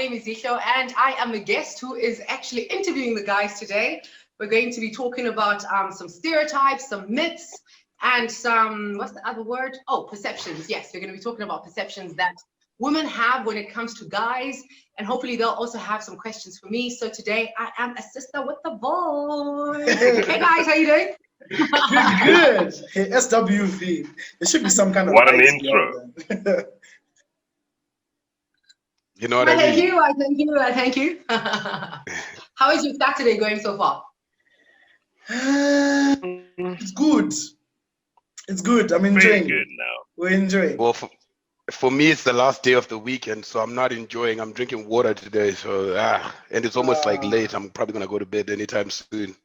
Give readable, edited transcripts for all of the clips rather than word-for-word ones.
name is Zihlo, and I am a guest who is actually interviewing the guys today. We're going to be talking about some stereotypes, some myths, and some, what's the other word? Oh, perceptions. Yes, we're going to be talking about perceptions that women have when it comes to guys, and hopefully they'll also have some questions for me. So today I am a sister with the boys. Hey guys, how you doing? Good. Hey, SWV. There should be some kind of What an lights intro. behind You know what I Thank mean? you, I thank you, I thank you. How is your Saturday going so far? that. It's good. It's good. I'm Very enjoying good it. now. We're enjoying. Well, for me, it's the last day of the weekend, so I'm not enjoying. I'm drinking water today, so and it's almost like late. I'm probably gonna go to bed anytime soon.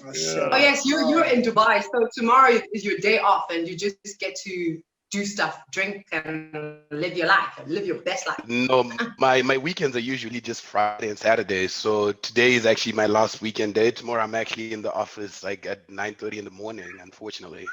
Oh, Yeah. shut Oh up. yes, you're in Dubai, so tomorrow is your day off, and you just get to do stuff, drink, and live your life, and live your best life. No, my weekends are usually just Friday and Saturday. So today is actually my last weekend day. Tomorrow I'm actually in the office like at 9:30 in the morning, unfortunately.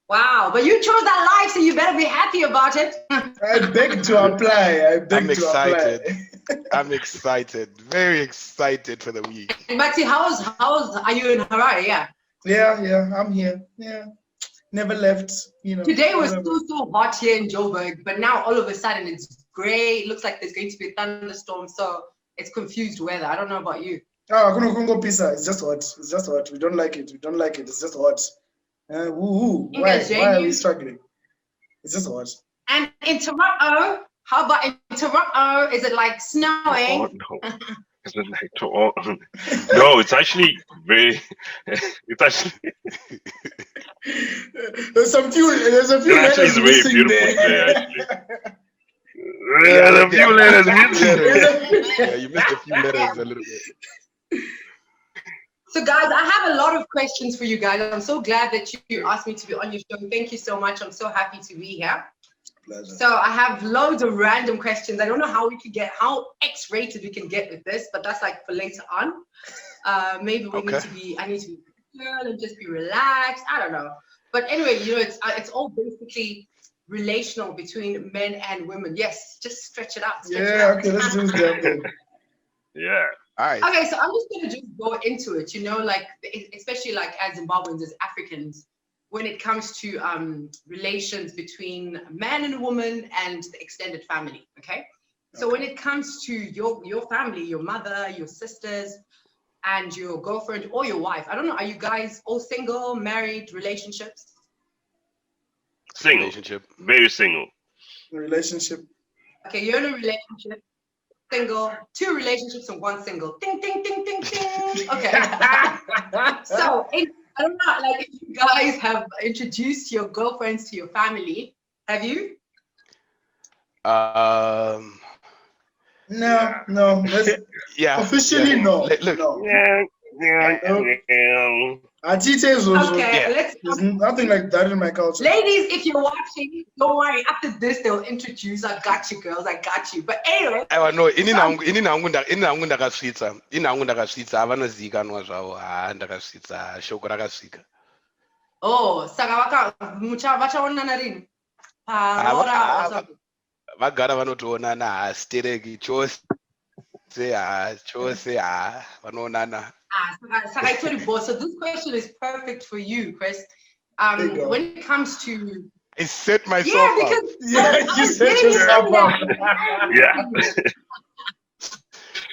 Wow, but you chose that life, so you better be happy about it. I beg to apply. I beg I'm to excited. apply. I'm excited, very excited for the week. Maxi, are you in Harare? Yeah. Yeah, I'm here. Yeah. Never left, Today was whatever. so hot here in Joburg, but now all of a sudden it's gray. It looks like there's going to be a thunderstorm, so it's confused weather. I don't know about you. Congo pizza. It's just hot. It's just hot. We don't like it. We don't like it. It's just hot. Woo-hoo. Why? English, Why are we you. struggling? It's just hot. And in Toronto, how about in Toronto? Is it like Oh, snowing? no. Is it like no, it's actually very. It's actually. There's a few It actually letters is very missing beautiful today. there. Actually, Yeah, a few letters missing. Yeah, you missed a few letters a little bit. So guys, I have a lot of questions for you guys. I'm so glad that you asked me to be on your show. Thank you so much. I'm so happy to be here. Pleasure. So I have loads of random questions. I don't know how X-rated we can get with this, but that's like for later on. Maybe I need to be chill and just be relaxed. I don't know. But anyway, it's all basically relational between men and women. Yes, just stretch it out. Okay, let's do this damn thing. Yeah. All right. Okay, so I'm just gonna just go into it. Like especially like as Zimbabweans, as Africans, when it comes to relations between a man and a woman and the extended family. Okay, so when it comes to your family, your mother, your sisters, and your girlfriend or your wife, I don't know, are you guys all single, married, relationships? Single. Relationship. Very single. Relationship. Okay, you're in a relationship, single, 2 relationships and 1 single. Ding, ding, ding, ding, ding. Okay. So, I don't know, like if you guys have introduced your girlfriends to your family, have you? No. Yeah. Officially, yeah. no. Look, No. Yeah. Atite is also. Okay, Yeah. There's nothing like that in my culture. ladies, if you're watching, don't worry. After this, they'll introduce. I got you, girls. I got you. But anyway. No, ini nangu ndakasvitsa avanozivikanwa zvavo ndakasvitsa shoko rakasvika. Oh, saka vachaonana rini? Parora or something. Vagara vanotoonana stereki chose vanoonana. Saka itori boss. So this question is perfect for you, Chris. There you go. When it comes to I set myself up. You set yourself up. Yeah.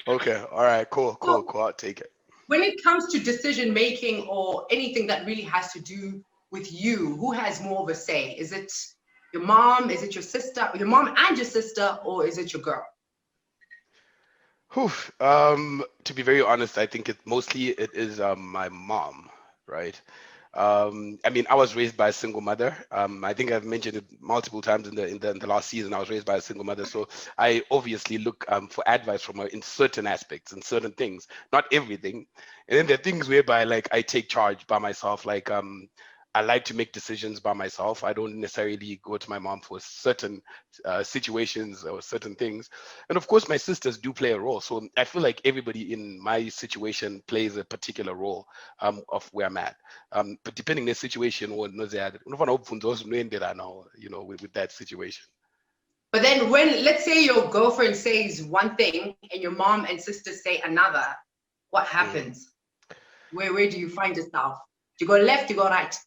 Okay, all right, cool. I'll take it. When it comes to decision making or anything that really has to do with you, who has more of a say? Is it your mom? Is it your sister? Your mom and your sister, or is it your girl? To be very honest, I think it is my mom, right? I mean, I was raised by a single mother. I think I've mentioned it multiple times in the last season. I was raised by a single mother, so I obviously look for advice from her in certain aspects, in certain things, not everything. And then there are things whereby like I take charge by myself. Like I like to make decisions by myself. I don't necessarily go to my mom for certain situations or certain things. And of course, my sisters do play a role. So I feel like everybody in my situation plays a particular role of where I'm at. But depending on the situation, with that situation. But then when, let's say your girlfriend says one thing and your mom and sister say another, what happens? Where do you find yourself? Do you go left, do you go right?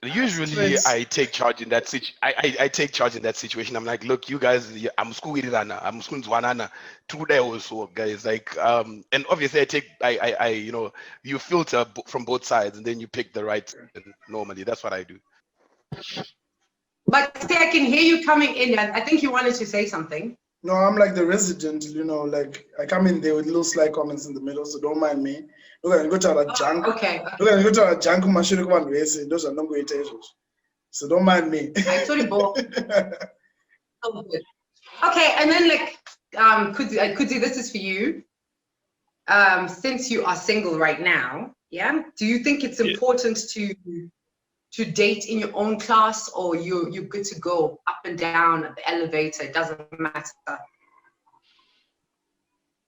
Usually I take charge in that I take charge in that situation. I'm like, look, you guys, I'm school with Rana, I'm school with Wanana, 2 days also, guys. Like, and obviously I you know, you filter from both sides and then you pick the right. Normally, that's what I do. But see, I can hear you coming in, and I think you wanted to say something. No, I'm like the resident, you know, like I come in there with little sly comments in the middle, so don't mind me. Look, I go to a junk. Okay. Look, I go to a junk machine. Come on, those are not going to so don't mind me. I told you both. Oh, good. Okay, and then like, Kudzi, this is for you. Since you are single right now, yeah, do you think it's important to date in your own class, or you're good to go up and down at the elevator? It doesn't matter.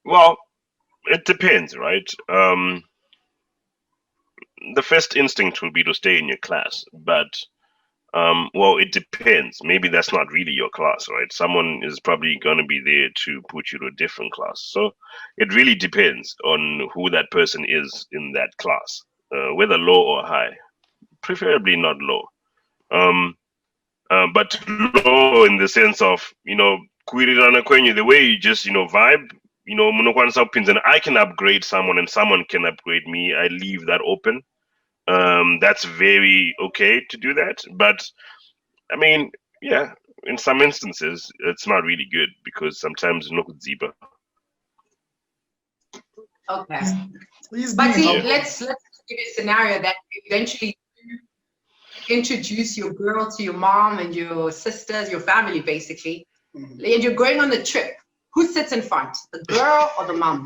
Well, it depends, right? The first instinct will be to stay in your class, but well, it depends. Maybe that's not really your class, right? Someone is probably going to be there to put you to a different class. So it really depends on who that person is in that class, whether low or high. Preferably not low. But low in the sense of, you know, the way you just, you know, vibe, you know, and I can upgrade someone and someone can upgrade me. I leave that open. That's very okay to do that. But I mean, yeah, in some instances, it's not really good because sometimes no good ziba. Okay. Please But see, yeah. let's give you a scenario that eventually introduce your girl to your mom and your sisters, your family, basically, and you're going on the trip. Who sits in front, the girl or the mom?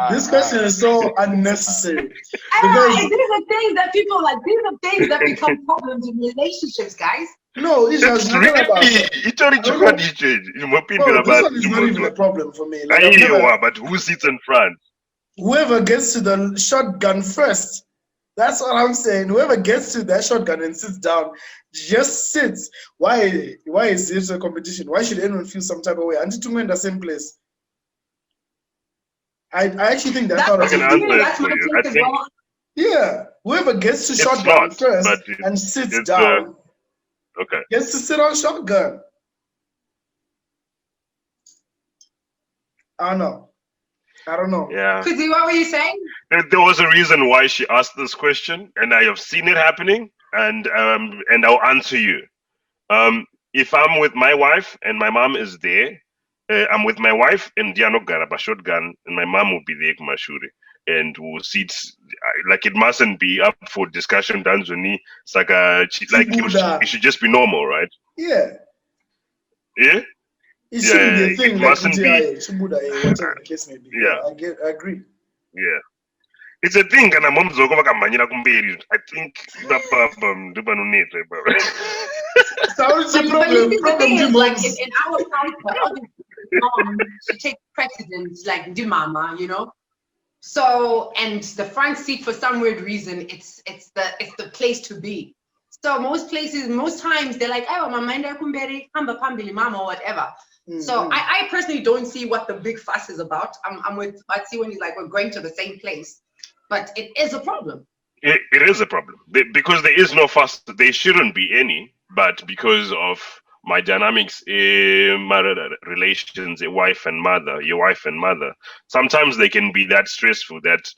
This question is so unnecessary. These are things that people like. These are things that become problems in relationships, guys. No, it's This one is not even a problem for me. Like, but who sits in front? Whoever gets to the shotgun first. That's what I'm saying. Whoever gets to that shotgun and sits down, just sits. Why is it a competition? Why should anyone feel some type of way? Until two in the same place. I actually think that's not a thing. Yeah. Whoever gets to shotgun first and sits down gets to sit on shotgun. I don't know. Yeah. Kudzi, what were you saying? There was a reason why she asked this question, and I have seen it happening, and I'll answer you. If I'm with my wife and my mom is there, I'm with my wife and Diano Garaba shotgun, and my mom will be there, Kumashuri, and we'll sit. Like, it mustn't be up for discussion. Danzoni, like it should just be normal, right? Yeah. Yeah. It shouldn't be a thing. It mustn't be. Whatever the case may be. Yeah. I agree. Yeah. It's a thing, and I'm I think like in our culture, mom should take precedence, like the mama, you know. So, and the front seat, for some weird reason, it's the place to be. So most times they're like, oh, mama, mama, or whatever. So I personally don't see what the big fuss is about. I'm with Matsi when he's like, we're going to the same place, but it is a problem. It is a problem because there is no fuss. There shouldn't be any, but because of my dynamics, my relations, your wife and mother, sometimes they can be that stressful that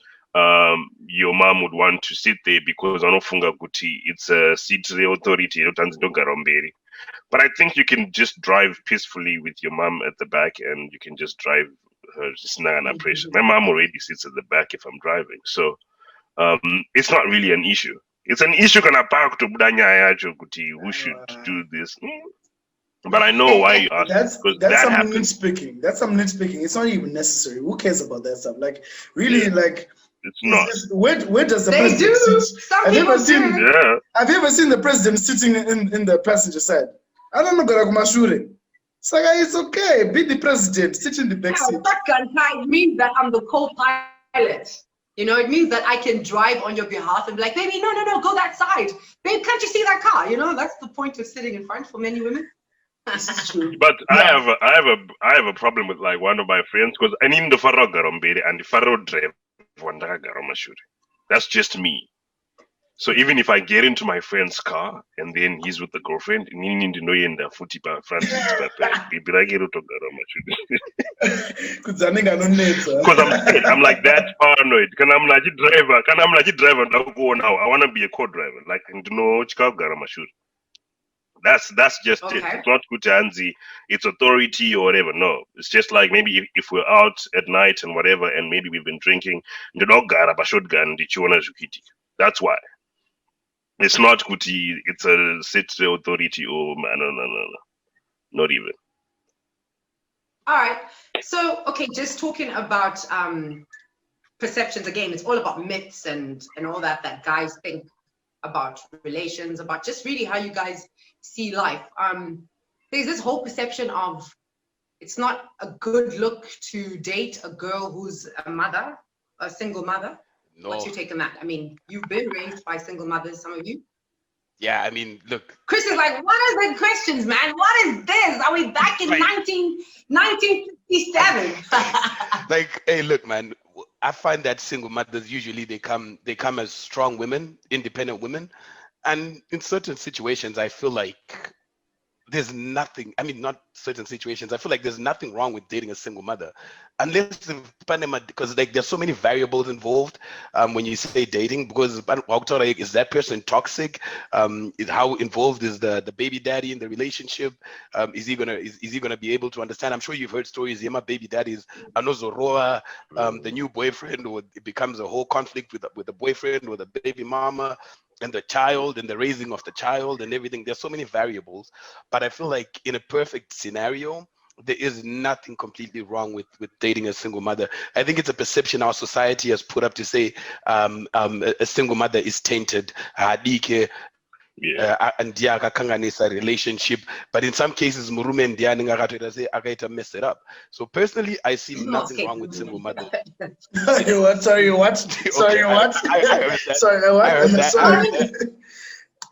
your mom would want to sit there because anofunga kuti it's a seat authority. But I think you can just drive peacefully with your mom at the back, and you can just drive her just under pressure. My mom already sits at the back if I'm driving, so it's not really an issue. It's an issue kana park to who should do this. But I know why you asked. That's some nitpicking. That's some nitpicking. It's not even necessary. Who cares about that stuff? Like, really, like. It's not. Where does the president sit? Have you ever seen the president sitting in the passenger side? I don't know, Garakumashure. It's like, it's okay. Be the president. Sit in the back seat. It means that I'm the co-pilot. You know, it means that I can drive on your behalf and be like, baby, no, go that side. Babe, can't you see that car? You know, that's the point of sitting in front for many women. This is true. But Yeah. I have a problem with like one of my friends because I need the faro garombere and the faro drive that's just me. So even if I get into my friend's car and then he's with the girlfriend, need to know in the footy front seat because I'm scared. I'm like that paranoid. Can I'm like driver? Can I'm like driver? Now I want to be a co-driver. Like to know Chicago Garamashur. That's just it. Okay. It's not Kutanzi, it's authority or whatever. No, it's just like maybe if we're out at night and whatever, and maybe we've been drinking, the dog garabashotgan dichuana zukiti. That's why. It's not Kuti, it's a city authority or no. Not even. All right. So, okay, just talking about perceptions again, it's all about myths and all that guys think about relations, about just really how you guys see life. There's this whole perception of it's not a good look to date a girl who's a mother, a single mother. No. What's your take on that? I mean, you've been raised by single mothers, some of you. Yeah, I mean, look. Chris is like, what are the questions, man? What is this? Are we back in 1957? Like, hey, look, man. I find that single mothers usually they come as strong women, independent women, and in certain situations, I feel like there's nothing. I mean, not certain situations. I feel like there's nothing wrong with dating a single mother, unless because like there's so many variables involved when you say dating. Because is that person toxic? Is how involved is the baby daddy in the relationship? Is he gonna be able to understand? I'm sure you've heard stories. My baby daddies, Anozoroa, the new boyfriend, or it becomes a whole conflict with the boyfriend or the baby mama and the child and the raising of the child and everything. There's so many variables, but I feel like in a perfect scenario, there is nothing completely wrong with dating a single mother. I think it's a perception our society has put up to say a single mother is tainted, and a relationship, but in some cases murume ndiani akaita mess it up. So personally, I see nothing wrong with single mothers. Sorry, what? Sorry, what? I heard that. Sorry, what? I heard that. Sorry.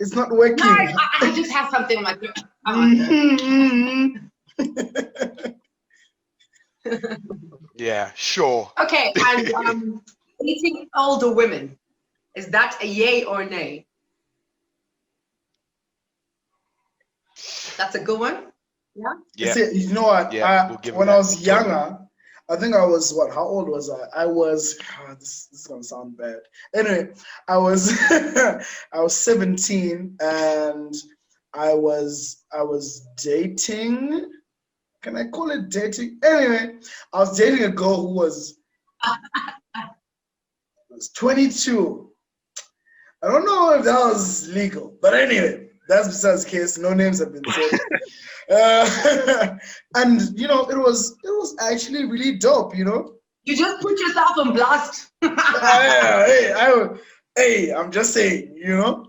It's not working. No, I just have something on my throat. Yeah, sure. Okay, and dating older women, is that a yay or nay? That's a good one. Yeah. Yeah. See, you know what? Yeah, we'll when I was younger, I think I was what? How old was I? I was. This is gonna sound bad. Anyway, I was I was 17 and I was dating. Can I call it dating? Anyway, I was dating a girl who was 22. I don't know if that was legal, but anyway. That's besides the case. No names have been said. And you know, it was actually really dope. You know. You just put yourself on blast. Hey, I'm just saying. You know,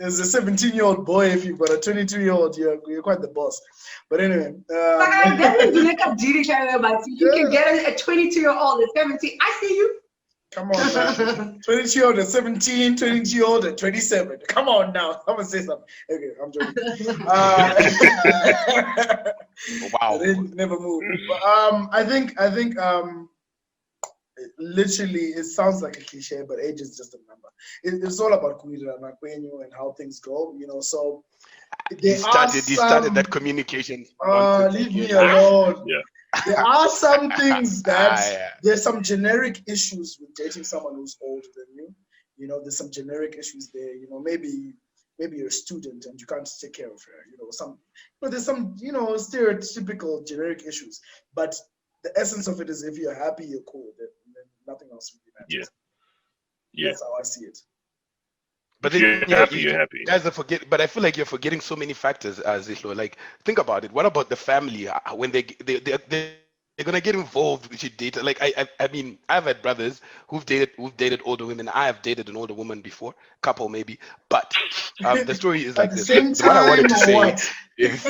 as a 17-year-old boy, if you've got a 22-year-old, you're quite the boss. But anyway. You can get a 22-year-old at 17. I see you. Come on, man. 22-year-old at 17, 22-year-old at 27. Come on now. I'm gonna say something. Okay, I'm joking. Wow. They never move. But, I think literally it sounds like a cliche, but age is just a number. It's all about kuira and how things go, you know. So he started that communication. Leave me alone. Yeah. There are some things that there's some generic issues with dating someone who's older than you. You know, there's some generic issues there. You know, maybe you're a student and you can't take care of her. You know, there's some stereotypical generic issues. But the essence of it is if you're happy, you're cool. Then nothing else really matters. Yeah. That's how I see it. But then you're happy. Guys are but I feel like you're forgetting so many factors, Zihlo. Like, think about it. What about the family? When they're gonna get involved with your data. Like, I mean, I've had brothers who've dated older women. I have dated an older woman before, couple maybe. But the story is like this. What I wanted to say is,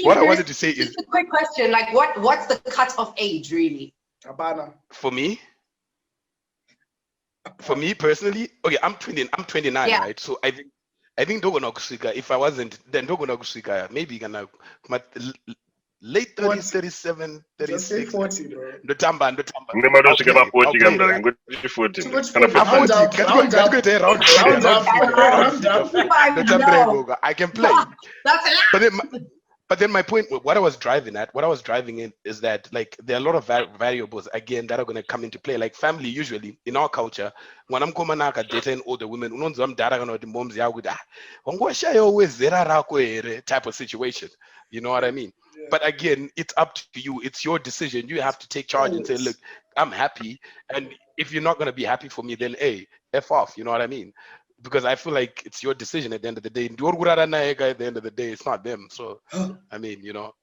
what I wanted to say is a quick question. Like, what's the cut-off age really? Abana. For me. For me personally, okay, I'm 29, Yeah. right? So I think Dogono Kusika, if I wasn't, then Dogono Kusika, maybe gonna late 30s, 37, Just say 36. 40, bro. The tamba. Nemado I'll sikaba play. 40 kamdala ngokuthi 40 Too much kana 40. I'm 40 Round 40. up, round up. Round Round figure. up. No. I can play. That's a lot. But then my point, what I was driving in is that like there are a lot of variables again that are going to come into play. Like family, usually in our culture, when I'm coming out dating older women, the moms always type of situation. You know what I mean? Yeah. But again, it's up to you. It's your decision. You have to take charge and say, look, I'm happy. And if you're not going to be happy for me, then hey, F off. You know what I mean? Because I feel like it's your decision at the end of the day. At the end of the day, it's not them. So, I mean, you know.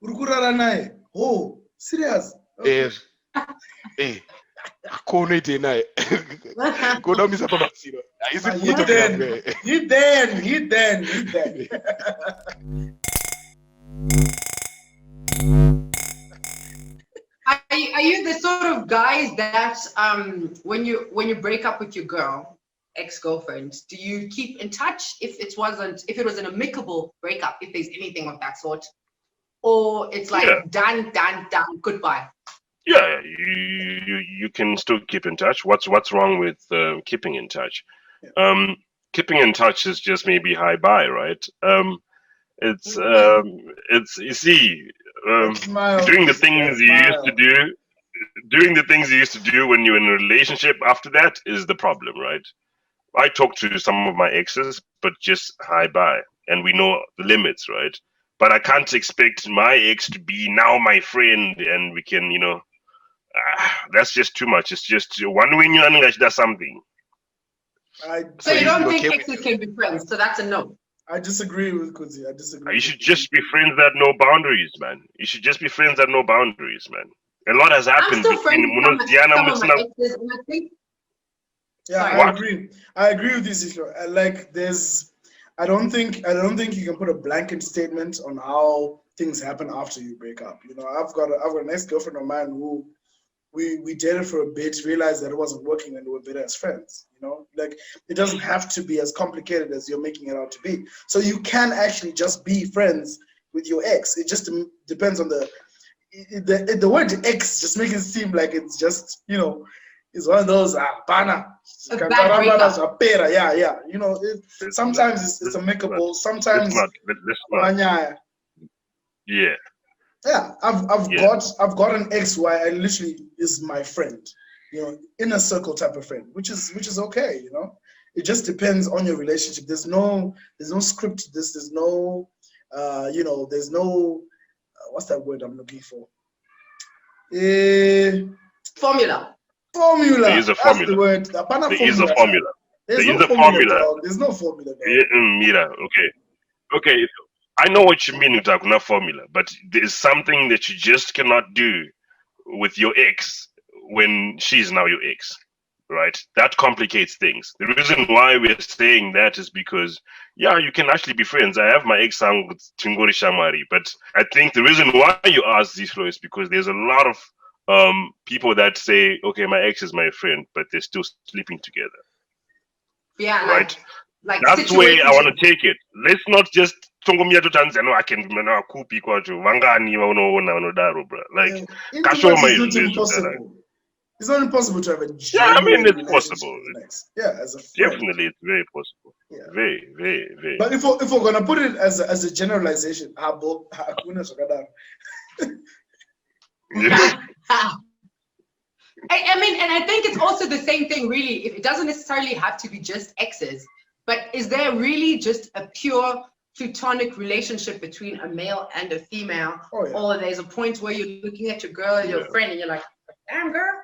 Oh, serious? Okay. Hey, go down, Mr. Babasino. Is it He then. Are you the sort of guys that when you break up with your girl, ex-girlfriend, do you keep in touch if it was an amicable breakup, if there's anything of that sort, or it's like done, goodbye? Yeah, you can still keep in touch. What's wrong with keeping in touch? Keeping in touch is just maybe hi bye, right? It's you see, doing the things you used to do, when you're in a relationship after that is the problem, right? I talk to some of my exes, but just hi bye, and we know the limits, right? But I can't expect my ex to be now my friend, and we can, that's just too much. It's just one when you does something. So you don't think exes can be friends? So that's a no. I disagree with Kuzi. I disagree. You should just be friends that know boundaries, man. You should just be friends that know boundaries, man. A lot has happened between Diana and I think. Yeah, I agree with this issue. Like, I don't think you can put a blanket statement on how things happen after you break up. You know, I've got an ex-girlfriend of mine who we dated for a bit, realized that it wasn't working, and we were better as friends. You know, like, it doesn't have to be as complicated as you're making it out to be. So you can actually just be friends with your ex. It just depends on the word ex just makes it seem like it's just, it's one of those pana. Yeah. You know, sometimes it's amicable. Sometimes yeah. Yeah, I've got an ex who I literally is my friend, inner circle type of friend, which is okay, It just depends on your relationship. There's no script to this. There's no, there's no, what's that word I'm looking for? Formula. There is a formula. That's the word. There is a formula. There's no formula. Dog. There's no formula. Mira, okay. I know what you mean with Akuna formula, but there's something that you just cannot do with your ex when she's now your ex, right? That complicates things. The reason why we're saying that is because, yeah, you can actually be friends. I have my ex Tingori Shamari, but I think the reason why you ask Zihlo is because there's a lot of people that say, okay, my ex is my friend, but they're still sleeping together. Yeah, right. Like that's the way I want to take it. Let's not just tongomia to Tanzania. I can kupi kwa tu wangani waona daro, bro. Like, it's not impossible. It's not impossible to have a genuine it's possible. Yeah, as a friend. Definitely, it's very possible. Yeah. Very, very, very. But if we're gonna put it as a generalization, I mean, and I think it's also the same thing, really. It doesn't necessarily have to be just exes, but is there really just a pure platonic relationship between a male and a female? Oh, yeah. Or there's a point where you're looking at your girl, your friend, and you're like, damn, girl,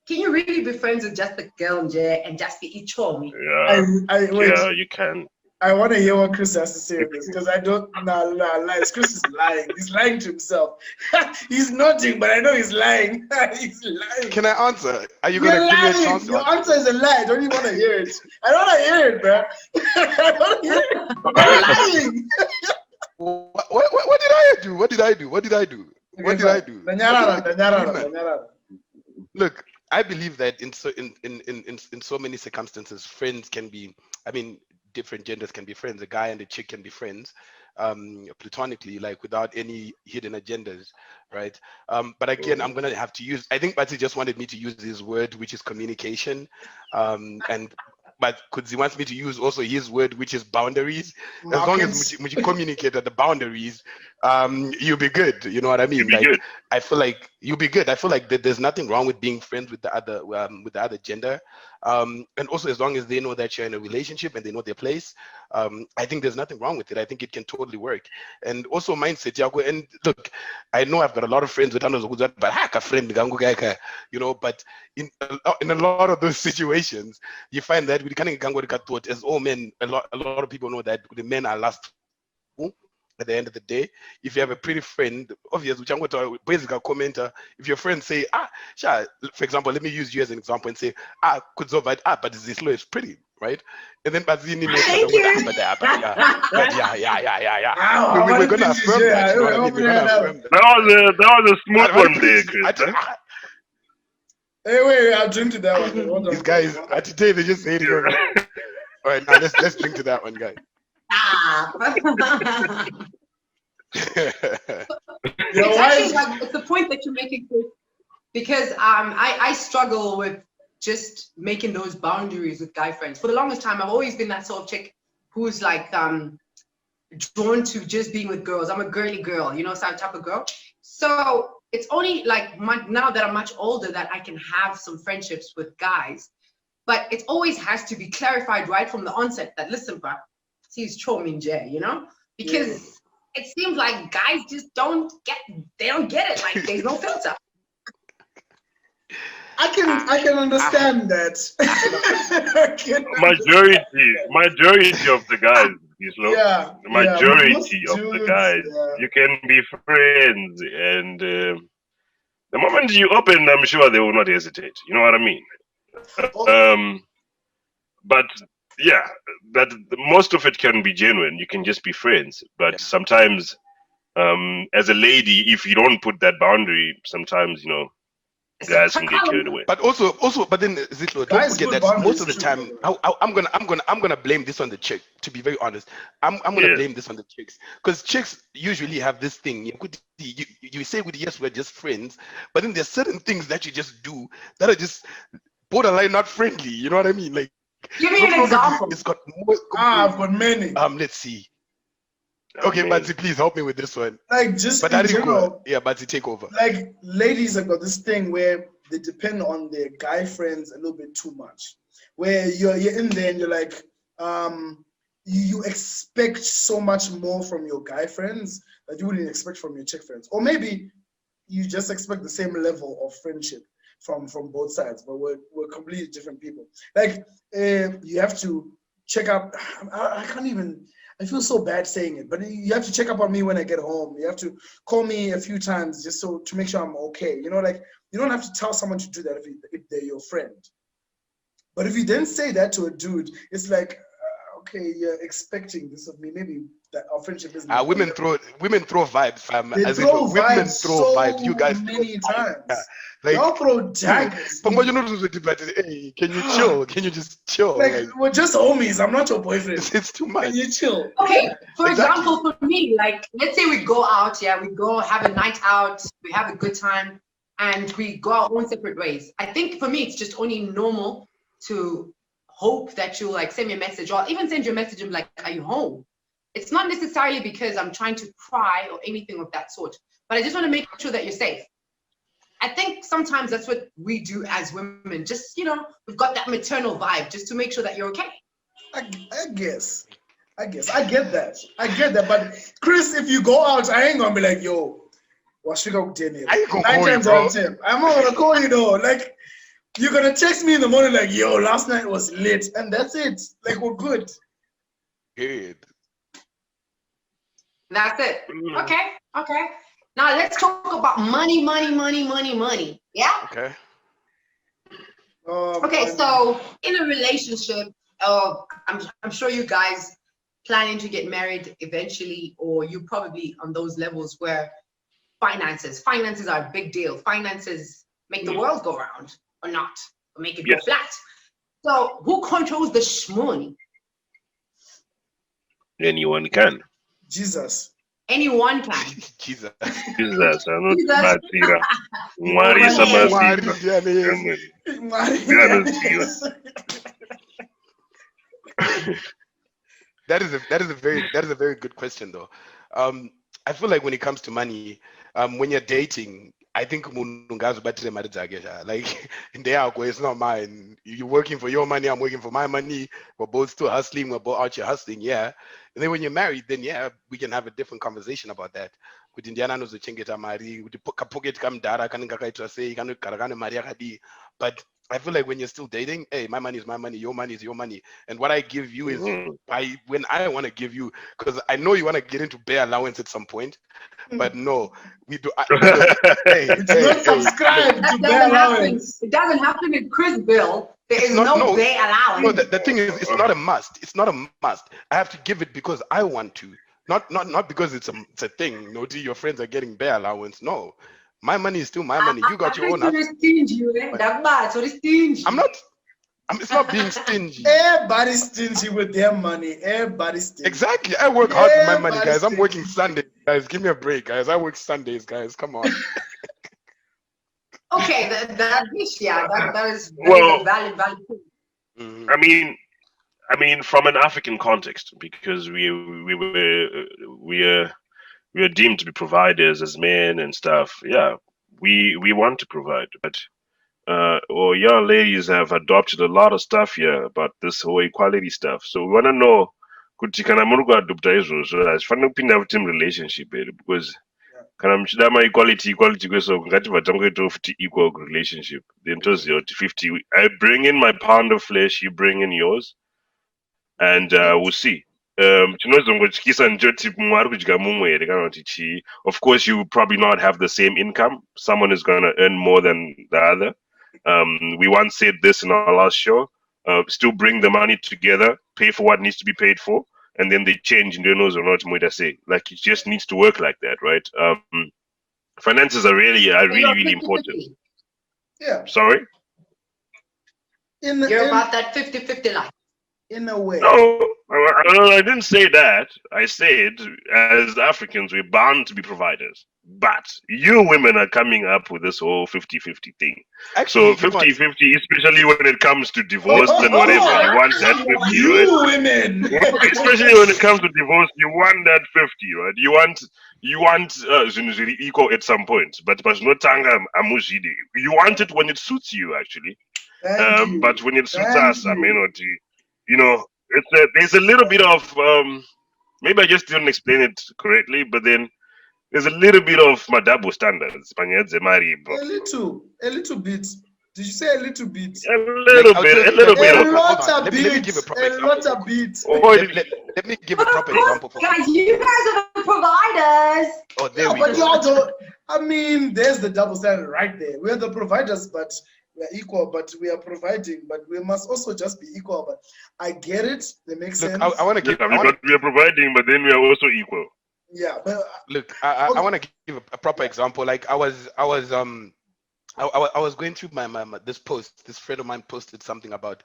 can you really be friends with just the girl and just be each homie? Yeah, you can. I want to hear what Chris has to say on this, because I don't lies. Chris is lying. He's lying to himself. He's nodding, but I know he's lying. He's lying. Can I answer? Are you gonna give me a chance? Your answer is a lie. Don't you want to hear it? I don't want to hear it, bro. I don't want to hear it. You're lying. What did I do? What did I do? Look, I believe that in so many circumstances, friends can be, I mean, different genders can be friends. A guy and a chick can be friends, platonically, like without any hidden agendas, right? But again, I'm gonna have to use. I think Bati just wanted me to use his word, which is communication, but Kudzi wants me to use also his word, which is boundaries. As long as you communicate at the boundaries, you'll be good. You know what I mean? You'll be good. I feel like you'll be good. I feel like there's nothing wrong with being friends with the other gender, and also as long as they know that you're in a relationship and they know their place, I think there's nothing wrong with it. I think it can totally work. And also mindset, Yago. And look, I know I've got a lot of friends with but a friend, you know. But in a lot of those situations, you find that we kind of thought as all men. A lot of people know that the men are last. At the end of the day, if you have a pretty friend, obviously, which I'm going to basically commenter, if your friends say, sure, for example, let me use you as an example and say, but Zihlo is pretty, right? And then Thank you. but yeah. We're going to affirm that. You know what I mean? We're going to affirm that. That was a smooth one there, Chris. Hey, wait, I'll drink to that one. These guys, today they just hate it. All right, now let's drink to that one, guys. It's the point that you're making, Chris, because I struggle with just making those boundaries with guy friends. For the longest time, I've always been that sort of chick who's like drawn to just being with girls. I'm a girly girl, you know, some type of girl. So it's only like now that I'm much older that I can have some friendships with guys, but it always has to be clarified right from the onset that, listen, bro, he's Chominje, you know, because it seems like guys just don't get it. Like there's no filter. I can understand that. Majority of the guys, the majority of the guys, yeah. you can be friends, and the moment you open, I'm sure they will not hesitate. You know what I mean? But yeah, that most of it can be genuine. You can just be friends, but sometimes, as a lady, if you don't put that boundary, sometimes guys can get carried away. But also, but then Zihlo, don't forget that most of the time, I'm gonna blame this on the chick. To be very honest, I'm gonna blame this on the chicks, because chicks usually have this thing. You say yes, we're just friends, but then there's certain things that you just do that are just borderline not friendly. You know what I mean? Like, give me an example. I've got many. Let's see. Okay, Bati, please help me with this one. Like, just in general, Bati, take over. Like, ladies have got this thing where they depend on their guy friends a little bit too much. Where you're in there and you're like, you expect so much more from your guy friends that you wouldn't expect from your chick friends. Or maybe you just expect the same level of friendship from both sides, but we're completely different people. Like, you have to check up. I feel so bad saying it, but you have to check up on me when I get home. You have to call me a few times just to make sure I'm okay. You know, like, you don't have to tell someone to do that if they're your friend. But if you then say that to a dude, it's like, okay, you're expecting this of me. Maybe that our friendship isn't. Women throw vibes. They throw vibes. You guys many times. Yeah. Like, y'all throw daggers. Hey, can you chill? Can you just chill? Like, we're just homies. I'm not your boyfriend. It's too much. Can you chill? Okay, for example, for me, like, let's say we go out, we go have a night out, we have a good time, and we go our own separate ways. I think for me, it's just only normal to hope that you'll like send me a message, or even send you a message and be like, are you home? It's not necessarily because I'm trying to pry or anything of that sort, but I just want to make sure that you're safe. I think sometimes that's what we do as women. Just, we've got that maternal vibe just to make sure that you're okay. I guess. I get that. But Chris, if you go out, I ain't gonna be like, yo, what's we go dinner? I ain't gonna call you, bro. I'm not gonna call you though. Like, you're gonna text me in the morning like, yo, last night was lit, and that's it. Like, we're good. Good. That's it. Okay. Now let's talk about money. Yeah? Okay. Okay, so in a relationship, I'm sure you guys planning to get married eventually, or you probably on those levels where finances are a big deal. Finances make the world go round. or not, or make it Yes. go flat. So who controls the shmoney? Anyone can. Jesus. Anyone can. Jesus. Jesus, I'm not Jesus. Batsira. Mwari Yes. Samasira. That is a very good question though. I feel like when it comes to money, when you're dating, I think like in the it's not mine. You're working for your money, I'm working for my money. We're both still hustling, we're both out here hustling, yeah. And then when you're married, then yeah, we can have a different conversation about that. Kuti Indiana knows the chengeta mari, kuti pocket come dara kanaka say Maria. But I feel like when you're still dating, hey, my money is my money, your money is your money. And what I give you is when I want to give you, because I know you want to get into bare allowance at some point, but no, we do. We do not subscribe to bare allowance. It doesn't happen in Chris Bill. There is no bare allowance. No, the thing is, it's not a must. It's not a must. I have to give it because I want to, not because it's a thing. No, your friends are getting bare allowance. No. My money is still my money. You got your own. I'm not. It's not being stingy. Everybody's stingy with their money. Everybody's stingy. Exactly. I work hard for my money, guys. I'm working Sunday, guys. Give me a break, guys. I work Sundays, guys. Come on. Okay, that is Well, valid. Mm-hmm. I mean, from an African context, because we are deemed to be providers as men and stuff. Yeah, we want to provide, but or y'all ladies have adopted a lot of stuff here about this whole equality stuff. So we want to know, kuti kana muri kuadopta izvozvo hazvifaniri kupinda kuti relationship here, because kana muchida equality kweso ngatibva tangoitawo futi equal relationship, then toziva kuti 50, I bring in my pound of flesh, you bring in yours, and we'll see. Chinozongotyisa ndechoti mumwe ari kudya mumwe here kana kuti chii. Of course, you will probably not have the same income. Someone is going to earn more than the other. We once said this in our last show. Still bring the money together, pay for what needs to be paid for, and then they change in the nose or not more say. Like, it just needs to work like that, right? Finances are really important. Yeah. Sorry? You're about that 50-50 life. In a way. No, I didn't say that. I said, as Africans, we're bound to be providers. But you women are coming up with this whole 50-50 thing. Actually, so 50-50, especially when it comes to divorce and whatever, you want that 50, You right? women. Especially when it comes to divorce, you want that 50, right? You want equal at some point, but you want it when it suits you, actually. But when it suits us, I mean, there's a little bit of maybe I just didn't explain it correctly, but then there's a little bit of madabo standards. A little bit. Did you say a little bit? A little bit. Let me give a proper example. Let me give a proper example. Guys, you guys are the providers. Oh, there we But go. you also, I mean, there's the double standard right there. We're the providers, but we're equal, but we are providing, but we must also just be equal. But I get it. It makes sense. I want to give. We are providing, but then we are also equal. Yeah, but look, I want to give a proper example. Like I was going through my this post. This friend of mine posted something about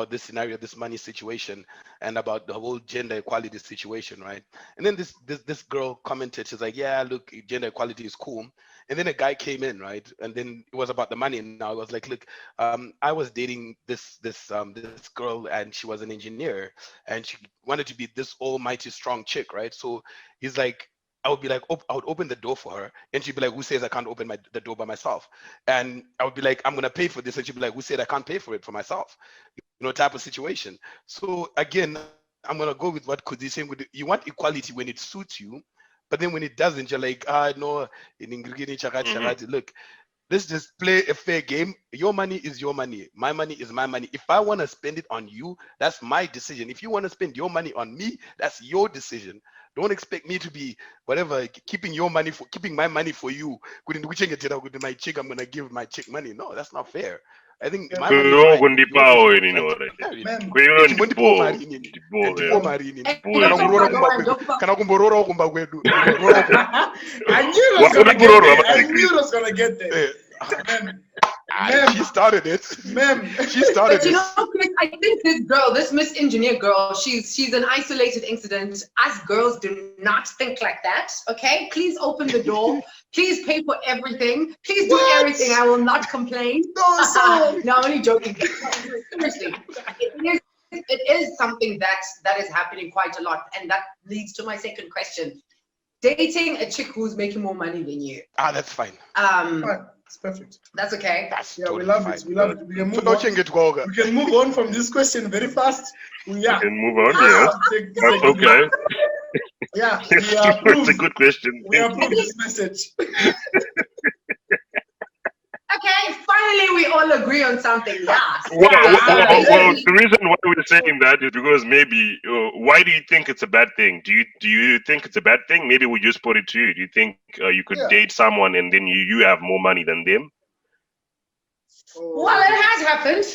this scenario, this money situation, and about the whole gender equality situation, right? And then this girl commented. She's like, "Yeah, look, gender equality is cool." And then a guy came in, right? And then it was about the money. And now it was like, look, I was dating this girl, and she was an engineer, and she wanted to be this almighty strong chick, right? So he's like, I would be like, I would open the door for her, and she'd be like, who says I can't open the door by myself? And I would be like, I'm gonna pay for this, and she'd be like, who said I can't pay for it for myself? Type of situation. So again, I'm gonna go with what Kudi saying. You want equality when it suits you, but then when it doesn't, you're like, no, look, let's just play a fair game. Your money is your money. My money is my money. If I want to spend it on you, that's my decision. If you want to spend your money on me, that's your decision. Don't expect me to be whatever, keeping my money for you. My chick, I'm gonna give my chick money. No, that's not fair. I think my money I knew it was gonna get there. Ma'am. She started it. Ma'am. She started But you it. know, Chris, I think this girl, this Miss Engineer girl, she's an isolated incident. Us girls do not think like that. Okay, please open the door. Please pay for everything. Please do What? everything. I will not complain. No, so No, I'm only joking. Seriously, it is something that is happening quite a lot, and that leads to my second question: dating a chick who's making more money than you. That's fine. fine. It's perfect. That's okay. That's Yeah, totally we love fine. it. We love it. We can So move no on. change it, Goga. We can move on from this question very fast. Yeah. We can move on. Yeah, that's okay. Yeah, we It's a approve. good question. We approve this message. Okay, finally we all agree on something. Yes. Well, Basically, the reason why we're saying that is because maybe why do you think it's a bad thing? Do you think it's a bad thing? Maybe we just put it to you. Do you think you could Yeah. date someone and then you have more money than them? well, it has happened.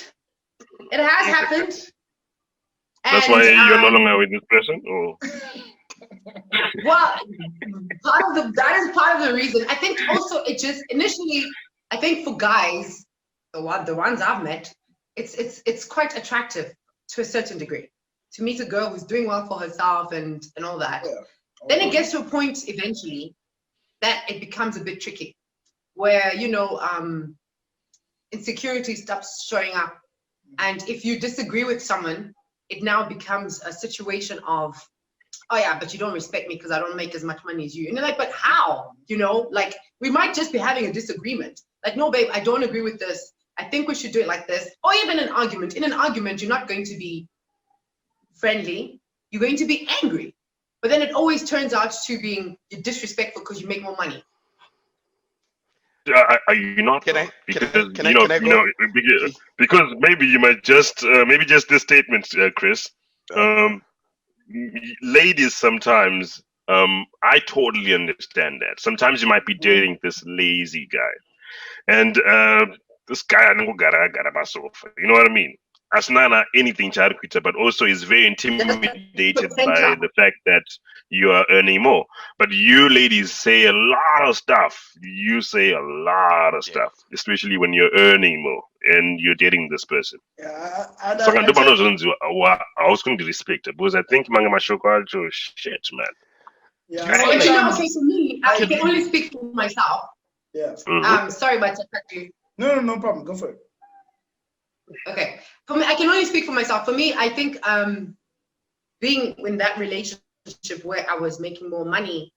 It has happened. That's And, why you're no longer with this person. Or well, that is part of the reason. I think also it just initially, I think for guys, the ones I've met, it's quite attractive to a certain degree to meet a girl who's doing well for herself and all that. Yeah. Then it gets to a point eventually that it becomes a bit tricky, where insecurity stops showing up, and if you disagree with someone, it now becomes a situation of, oh yeah, but you don't respect me because I don't make as much money as you. And you're like, but how? Like we might just be having a disagreement. Like, no, babe, I don't agree with this. I think we should do it like this. Or even an argument. In an argument, you're not going to be friendly. You're going to be angry. But then it always turns out to being disrespectful because you make more money. are you not? Can I- Because can I go? because maybe you might just maybe just this statement, Chris. Ladies sometimes I totally understand that. Sometimes you might be dating this lazy guy, and this guy you know what I mean? As not anything charquita, but also is very intimidated by the fact that you are earning more. But you ladies say a lot of stuff. You say a lot of stuff, especially when you're earning more and you're dating this person. Yeah, and So I I was going to respect it because I think Manga Mashoko shit, man. yeah, But sometimes, okay, for me, I can only speak for myself. yeah. Sorry about that. No problem. Go for it. Okay, for me, I can only speak for myself. For me, I think being in that relationship where I was making more money,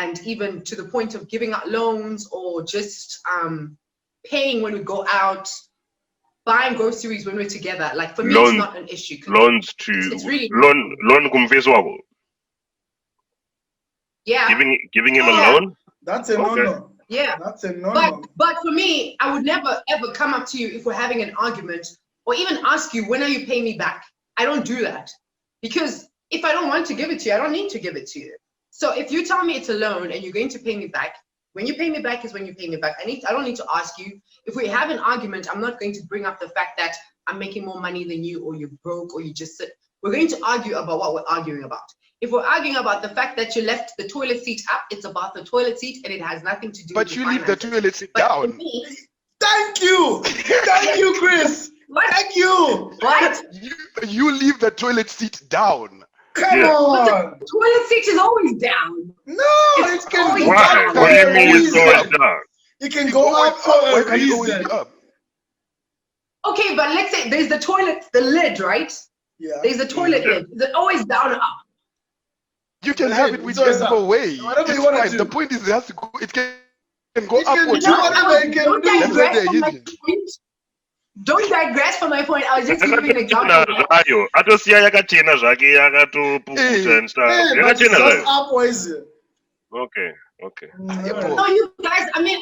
and even to the point of giving out loans or just paying when we go out, buying groceries when we're together. Like for me, it's not an issue. Loans to it's really loan kumfeso wako. Yeah. Giving him a loan. That's a Okay. no-no. Yeah. That's a no-no. But for me, I would never ever come up to you if we're having an argument or even ask you, when are you paying me back? I don't do that. Because if I don't want to give it to you, I don't need to give it to you. So if you tell me it's a loan and you're going to pay me back, when you pay me back is when you pay me back. I don't need to ask you. If we have an argument, I'm not going to bring up the fact that I'm making more money than you, or you're broke, or you just sit. We're going to argue about what we're arguing about. If we're arguing about the fact that you left the toilet seat up, it's about the toilet seat and it has nothing to do with But you leave the toilet seat But for down. me, Thank you. Thank you, Chris. what? Thank you. What? You leave the toilet seat down. Come Yeah. on. The toilet seat is always down. No, It's it can always go Why? up What do you for a mean it's going reason. down? It can go up for Why a can't it always reason. be up? Okay, but let's say there's the toilet, the lid, right? Yeah. There's the toilet Yeah. lid. Is it always down or up? You can have it It's always whichever up. way. Whatever you It's wanna fine. do. The point is, it has to go. It can go It up can or do down. whatever it can Don't do. That's what digress they're from my using. point. Don't digress from my point. I was just giving an example. Zvayo. Atosiya yakachena zvake yakatopukuta and stuff. Hey, but it's Yakachena just zvayo. up, or is it? Okay. Alright. No, you guys, I mean,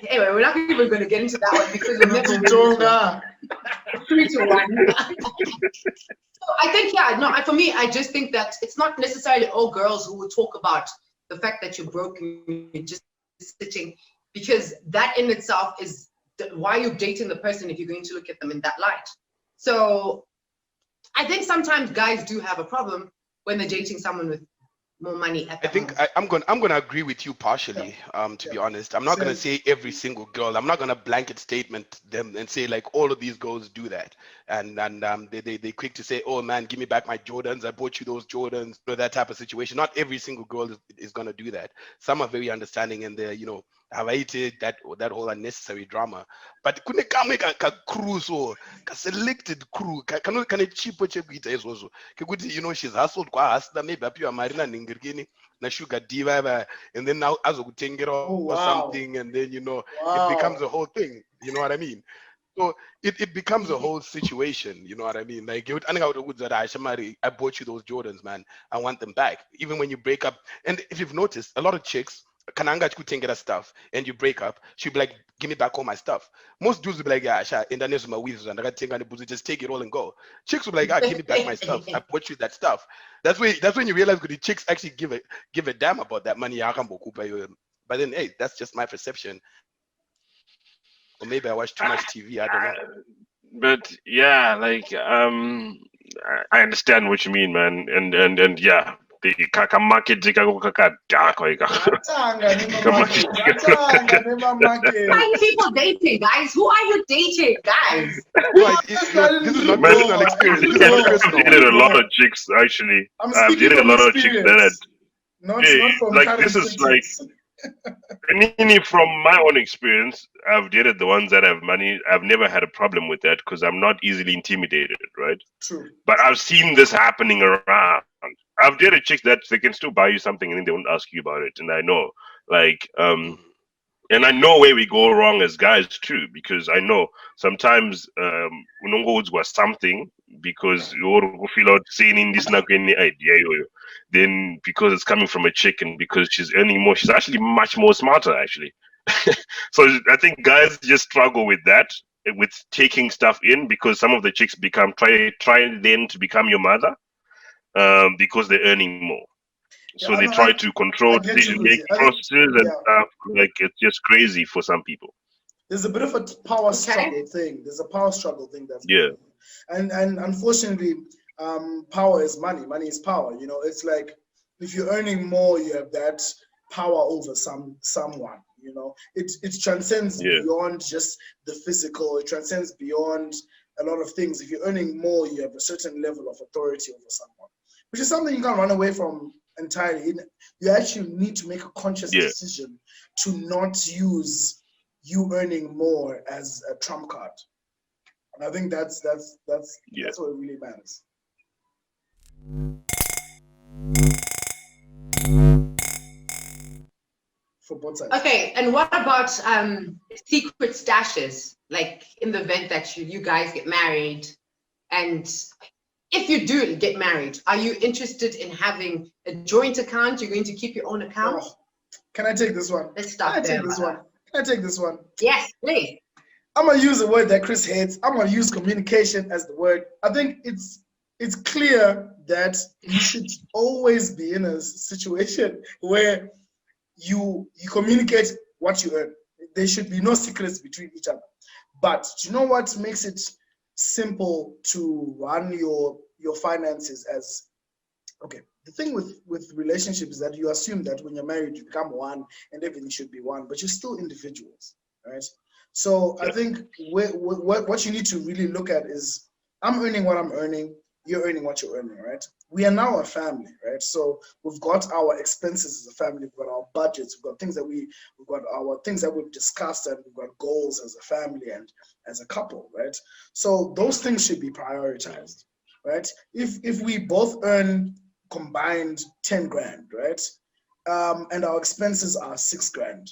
anyway, we're not even going to get into that one because we'll never win. Tonga. 3-1. So I think, yeah, no, for me, I just think that it's not necessarily all girls who will talk about the fact that you're broke and you're just sitting, because that in itself is why you're dating the person if you're going to look at them in that light. So I think sometimes guys do have a problem when they're dating someone with more money at the I think moment. I'm gonna agree with you partially. To be honest, I'm not gonna say every single girl. I'm not gonna blanket statement them and say like all of these girls do that. And they quick to say, oh man, give me back my Jordans. I bought you those Jordans. That type of situation. Not every single girl is gonna do that. Some are very understanding and they're have hated that whole unnecessary drama. But couldn't come make a crew so a selected crew can it cheap is also she's hustled kwa hustler maybe up your marina ningirgini na sugar diva and then now as it or something and then it becomes a whole thing, you know what I mean? So it becomes a whole situation, you know what I mean? Like I bought you those Jordans, man. I want them back. Even when you break up. And if you've noticed, a lot of chicks, Kananga could take her stuff and you break up, she'll be like, give me back all my stuff. Most dudes will be like, yeah, in the name of my weaves and I got just take it all and go. Chicks will be like, give me back my stuff. I bought you that stuff. That's when you realize the chicks actually give a damn about that money. But then hey, that's just my perception. Or maybe I watch too much TV. I don't know. But yeah, like I understand what you mean, man, and yeah, the kaka market Find people dating, guys. Who are you dating, guys? This is not personal experience. This is not personal. I've dated a lot of chicks actually. I've dated a lot of chicks that had not from like this is like from my own experience, I've dated the ones that have money. I've never had a problem with that because I'm not easily intimidated, right? True. But I've seen this happening around. I've dated chicks that they can still buy you something and then they won't ask you about it. And I know, like, and I know where we go wrong as guys too, because I know sometimes unongo was something because you feel out saying this not any idea. Then because it's coming from a chick and because she's earning more, she's actually much more smarter actually. So I think guys just struggle with that, with taking stuff in, because some of the chicks try then to become your mother because they're earning more. So they try to control decision-making processes and stuff. Like it's just crazy for some people. There's a bit of a power struggle thing. There's a power struggle thing that's going on. And unfortunately, power is money. Money is power. You know, it's like if you're earning more, you have that power over someone. You know, it transcends beyond just the physical. It transcends beyond a lot of things. If you're earning more, you have a certain level of authority over someone, which is something you can't run away from entirely. You actually need to make a conscious decision to not use you earning more as a trump card. And I think that's what really matters. For both sides. Okay, and what about secret stashes? Like in the event that you guys get married, and if you do get married, are you interested in having a joint account? You're going to keep your own account? Oh, can I take this one? Let's start there. Can I take this one? Yes, please. I'm gonna use a word that Chris hates. I'm gonna use communication as the word. I think it's clear that you should always be in a situation where you communicate what you earn. There should be no secrets between each other. But do you know what makes it simple to run your finances as okay? The thing with relationships is that you assume that when you're married you become one and everything should be one, but you're still individuals, right? So I think what you need to really look at is I'm earning what I'm earning, you're earning what you're earning, right? We are now a family, right? So we've got our expenses as a family, we've got our budgets, we've got things that we've got our things that we've discussed, and we've got goals as a family and as a couple, right? So those things should be prioritized, right? If we both earn combined 10 grand, right? And our expenses are 6 grand,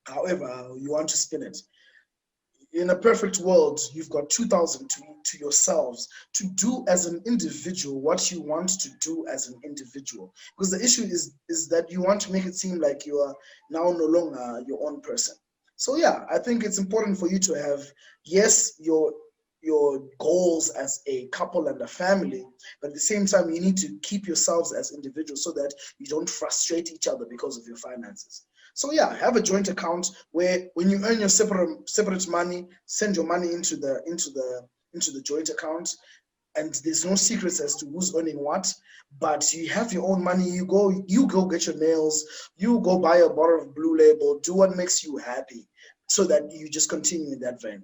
however you want to spin it. In a perfect world, you've got 2,000 to yourselves to do as an individual what you want to do as an individual. Because the issue is that you want to make it seem like you are now no longer your own person. So yeah, I think it's important for you to have, yes, your goals as a couple and a family, but at the same time, you need to keep yourselves as individuals so that you don't frustrate each other because of your finances. So yeah, have a joint account where when you earn your separate money, send your money into the joint account. and there's no secrets as to who's earning what, but you have your own money. You go get your nails, you go buy a bottle of Blue Label, do what makes you happy, so that you just continue in that vein.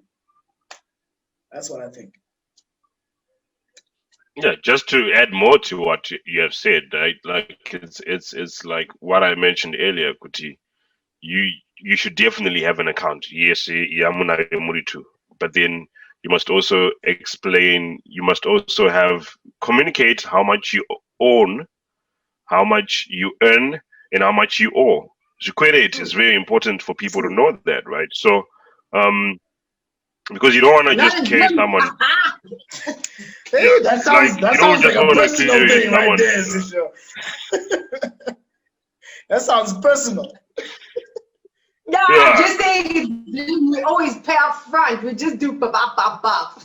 That's what I think. Yeah, just to add more to what you have said, right? Like it's like what I mentioned earlier, Kuti. You should definitely have an account. Yes, yamuna muri too. But then you must also explain. You must also have communicate how much you own, how much you earn, and how much you owe. It is very important for people to know that, right? So, because you don't want to just carry someone. Hey, Yeah, that sounds like, you don't like just a wanna personal carry thing right someone. there, Zihlo. That sounds personal. Yeah, Yeah. I'm just saying we always pay up front. We just do bop.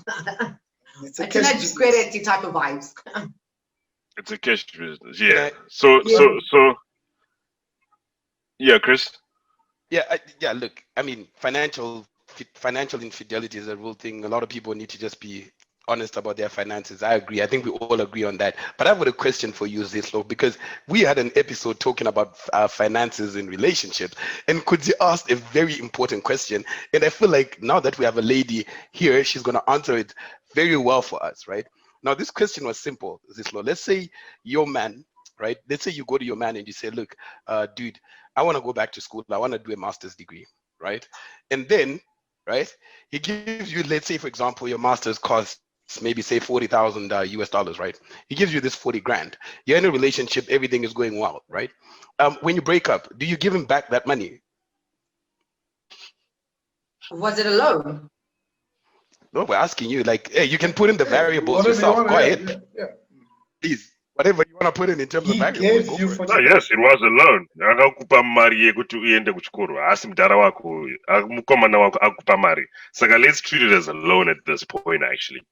It's a It's cash not business. square type of vibes. It's a cash business. Yeah. I- So Yeah. yeah, Chris. Yeah. Look, I mean, financial infidelity is a real thing. A lot of people need to just be honest about their finances. I agree. I think we all agree on that. But I've got a question for you, Zihlo, because we had an episode talking about finances in relationships, and Kudzi asked a very important question. And I feel like now that we have a lady here, she's going to answer it very well for us, right? Now, this question was simple, Zihlo. Let's say your man, right? Let's say you go to your man and you say, look, dude, I want to go back to school. I want to do a master's degree, right? And then, right, he gives you, let's say, for example, your master's costs maybe say 40,000 US dollars, right? He gives you this 40 grand. You're in a relationship, everything is going well, right? When you break up, do you give him back that money? Was it a loan? No, we're asking you, like, hey, you can put in the variables Whatever you yourself. want, Go ahead, yeah. please. Whatever you want to put in terms of He variables, gave go you for it. 40. No, yes, it was a loan. Akakupa mari yekuti uende kuchikoro. Asi mudhara wako, mukomana wako akupa mari. Saka let's treat it as a loan at this point, actually.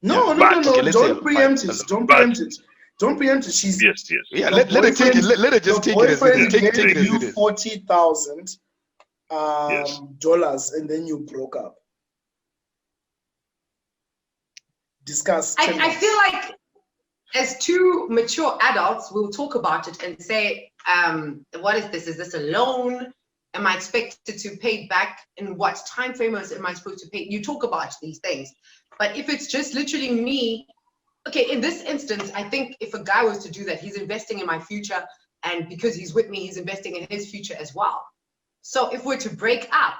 No, But- Okay, let's say don't preempt it. fine. Don't But- preempt it. Don't preempt it. She's Yes. Yeah, Your let her take it. boyfriend- Let her just your take it as it boyfriend is. Take it gave as you it is. $40,000 Yes. dollars, and then you broke up. Discuss. I feel like as two mature adults, we'll talk about it and say, what is this? Is this a loan? Am I expected to pay back? In what time frame am I supposed to pay? You talk about these things. But if it's just literally me, okay, in this instance, I think if a guy was to do that, he's investing in my future. And because he's with me, he's investing in his future as well. So if we're to break up,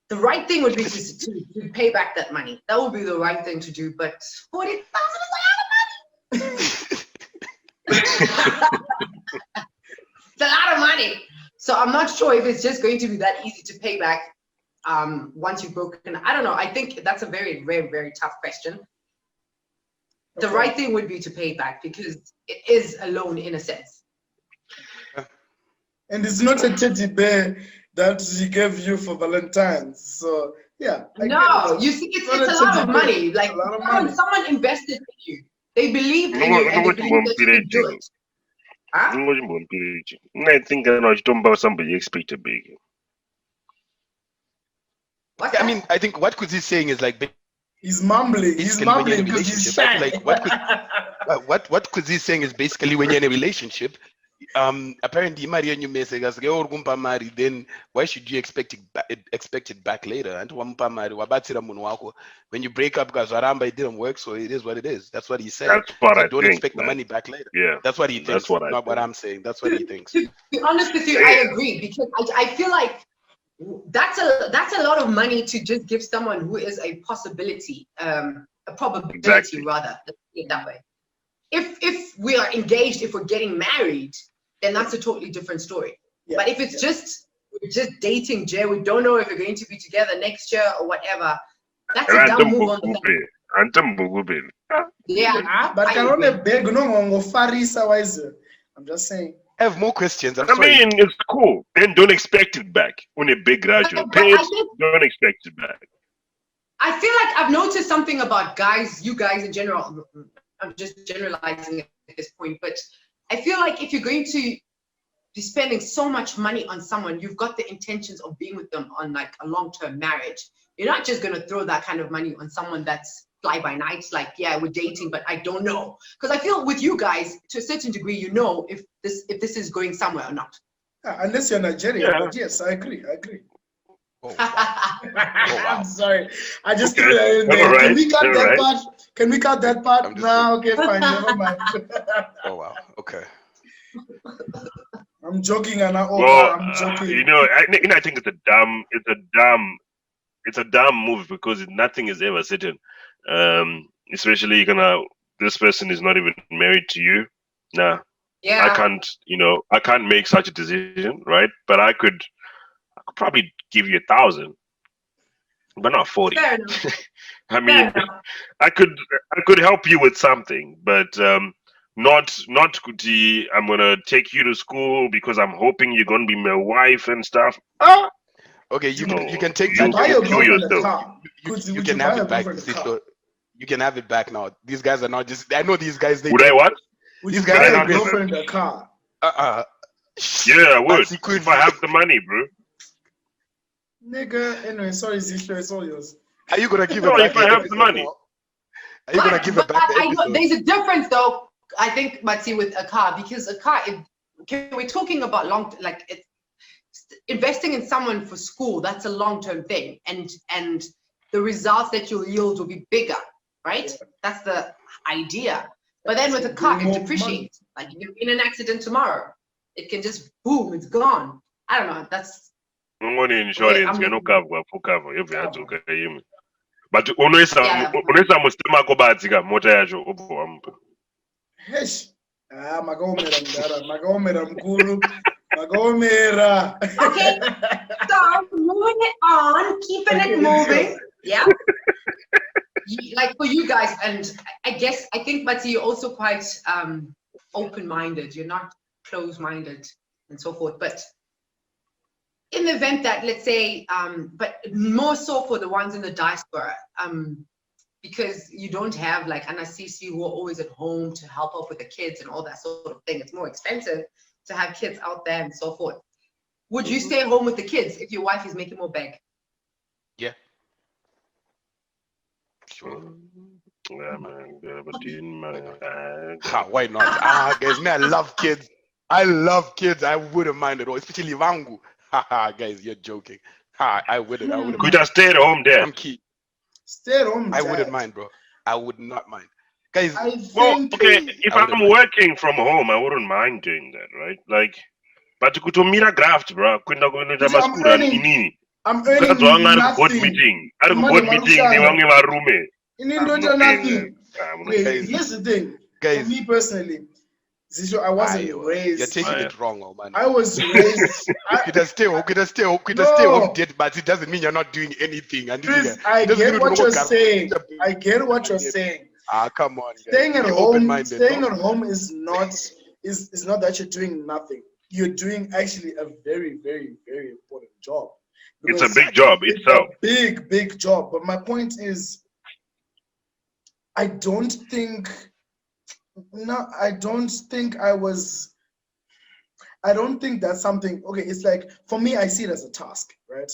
the right thing would be to pay back that money. That would be the right thing to do. But 40,000 is a lot of money. It's a lot of money. So I'm not sure if it's just going to be that easy to pay back once you've broken. I don't know. I think that's a very, very, very tough question. The right thing would be to pay back because it is a loan in a sense. And it's not a teddy bear that he gave you for Valentine's. So yeah. No, you see, it's a lot of money. Like someone invested in you. They believed in you and they believed that you could do it. Huh? I think I know you don't about somebody expect a big. What's Yeah, I that? mean, I think what Kuzi's saying is like He's mumbling. He's basically when you're in mumbling a because he's relationship. I shy. feel like what Kuzi's saying is basically when you're in a relationship, apparently Maria and you may say marry, then why should you expect it back later? And when you break up, guys, it didn't work, so it is what it is. That's what he said. That's what So I don't think, expect man. the money back later. Yeah. That's what he thinks. That's what I not what think. I'm saying. That's what he thinks. To be honest with you, I agree because I feel like that's a lot of money to just give someone who is a possibility, a probability Exactly. rather. Let's put it that way. If we are engaged, if we're getting married, then that's a totally different story. Yeah, But if it's just dating, Jay, we don't know if we're going to be together next year or whatever. That's a dumb move on the Yeah, But I can only agree. beg no go farisa wise. I'm just saying. I have more questions. I'm I sorry. mean, it's cool. Then don't expect it back. On a big gradual. But Pay I it, think- don't expect it back. I feel like I've noticed something about guys, you guys in general. I'm just generalizing at this point, but I feel like if you're going to be spending so much money on someone, you've got the intentions of being with them on like a long-term marriage. You're not just going to throw that kind of money on someone that's fly by night, like, yeah, we're dating, but I don't know. Because I feel with you guys, to a certain degree, you know if this is going somewhere or not. Unless you're Nigerian, Yeah. but yes, I agree. Oh, wow. I'm sorry. I just Okay. threw that in there. All right. Can we cut All that right. part? Can we cut that part? I'm just No, okay, fine. Never mind. Oh, wow. Okay. I'm joking, and Well, I'm joking. you know, I think it's a dumb move because nothing is ever certain. Especially this person is not even married to you. Nah, Yeah. I can't make such a decision, right? But I could probably give you 1,000, but not 40. Fair enough. I mean, Fair enough. I could help you with something, but not I'm gonna take you to school because I'm hoping you're gonna be my wife and stuff. Okay, you No, can take you that. Buy you your kill girlfriend a yourself. car. You Would can you have buy your it back. girlfriend a car? Zihlo. You can have it back now. These guys are not just. I know these guys. Would I what? Would These you guys buy are your aggressive. girlfriend a car? Yeah, I would But if I have the money, bro. Nigga, anyway, sorry, Zihlo, it's all yours. Are you gonna give No, it back? if I have the money. Now? Are you gonna give it back? The I know episode? there's a difference though. I think, Matsi, with a car, because a car, we're talking about investing in someone for school. That's a long-term thing, and the results that you'll yield will be bigger, right? Yeah. That's the idea. But then with a car, it depreciates. Like you're in an accident tomorrow, it can just boom, it's gone. I don't know. That's Ngone insurance I'm- no cover full cover every hands okay yimi. But unaweza Yeah. musema kobatsika mota yacho opo wampa. Hesh. Magomera mdara, magomera mkulu, magomera. Okay. So moving it on, keeping it moving. Yeah. Like for you guys, and I think, Matsi, you're also quite open-minded. You're not closed-minded and so forth. But in the event that, let's say, but more so for the ones in the diaspora, because you don't have like Anasisi who are always at home to help out with the kids and all that sort of thing. It's more expensive to have kids out there and so forth. Would you stay home with the kids if your wife is making more bank? Yeah. Sure. Yeah, man. Why not? Guys, man, I love kids. I wouldn't mind at all, especially Vangu. Guys, you're joking. I wouldn't. Could mind. just stay at home there. I'm key. Stay at home. I wouldn't mind, bro. I would not mind. Guys, Well, okay, if I wouldn't I'm working from home, I wouldn't mind doing that, right? Like, but kutomira graft, bro. Kwenda kunoita maskura inini. I'm Because earning I'm board nothing. meeting. I Money board meeting. They want marushana. me varume. In I'm Indonesia, not doing nothing. that. I'm not Wait, doing here's the thing. guys, For me personally, Zihlo, I wasn't raised. you're taking it wrong, oh man. I was raised. Could have stay home No. dead, but it doesn't mean you're not doing anything. And Chris, I get what you're saying. I get what you're saying. Come on. Guys. Staying at Be home, open-minded, staying no? at home is not that you're doing nothing. You're doing actually a very, very, very important job. It's a Because big job it's itself. a big, big job. But my point is, I don't think that's something. Okay, it's like, for me, I see it as a task, right?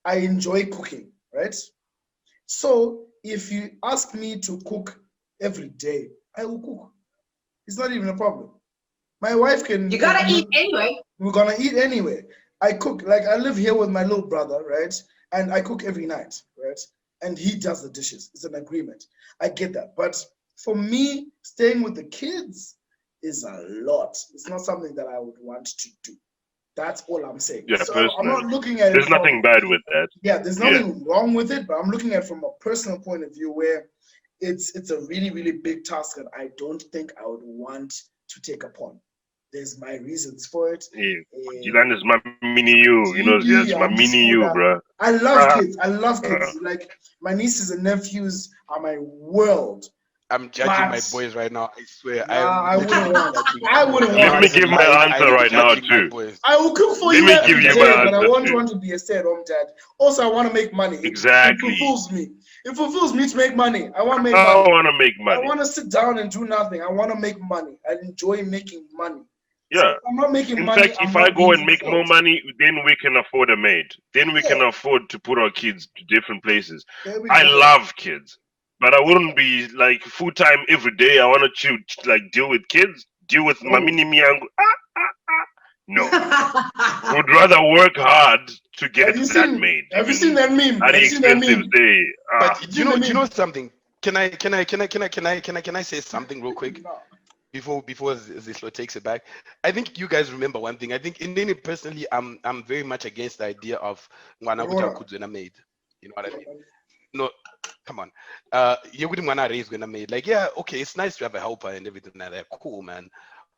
I enjoy cooking, right? So if you ask me to cook every day, I will cook. It's not even a problem. My wife can. You gotta eat anyway. We're gonna eat anyway. I cook, like I live here with my little brother, right? And I cook every night, right? And he does the dishes. It's an agreement. I get that. But for me, staying with the kids is a lot. It's not something that I would want to do. That's all I'm saying. Yeah, so personally. I'm not looking at it. There's nothing bad with that. Yeah, there's nothing wrong with it, but I'm looking at it from a personal point of view where it's a really, really big task that I don't think I would want to take upon. There's my reasons for it. Jilan is my mini you. You know, yes, my mini you, bro. I love kids. I love kids. Like my nieces and nephews are my world. I'm judging my boys right now. I swear. I wouldn't want. Let me give my answer right now too. I will cook for you every day, but I won't want to be a stay-at-home dad. Also, I want to make money. Exactly. It fulfills me. It fulfills me to make money. I want to make I money. want to make money. I want to sit down and do nothing. I want to make money. I enjoy making money. Yeah. So I'm not making money. In fact, if I go and make more money, then we can afford a maid. Then we can afford to put our kids to different places. I love kids. but I wouldn't be like full time every day. I want to like deal with kids, deal with Oh. mamini miyangu. No, would rather work hard to get that made. Have you seen that meme? At the Have you seen that expensive meme? day. But you know something? Can I say something real quick No. before Zihlo takes it back? I think you guys remember one thing. I think in personally, I'm very much against the idea of mwana kuti akudzwe maid. You know what I mean? No, come on. You wouldn't want to raise when I made like, yeah, okay, it's nice to have a helper and everything like that. Cool, man.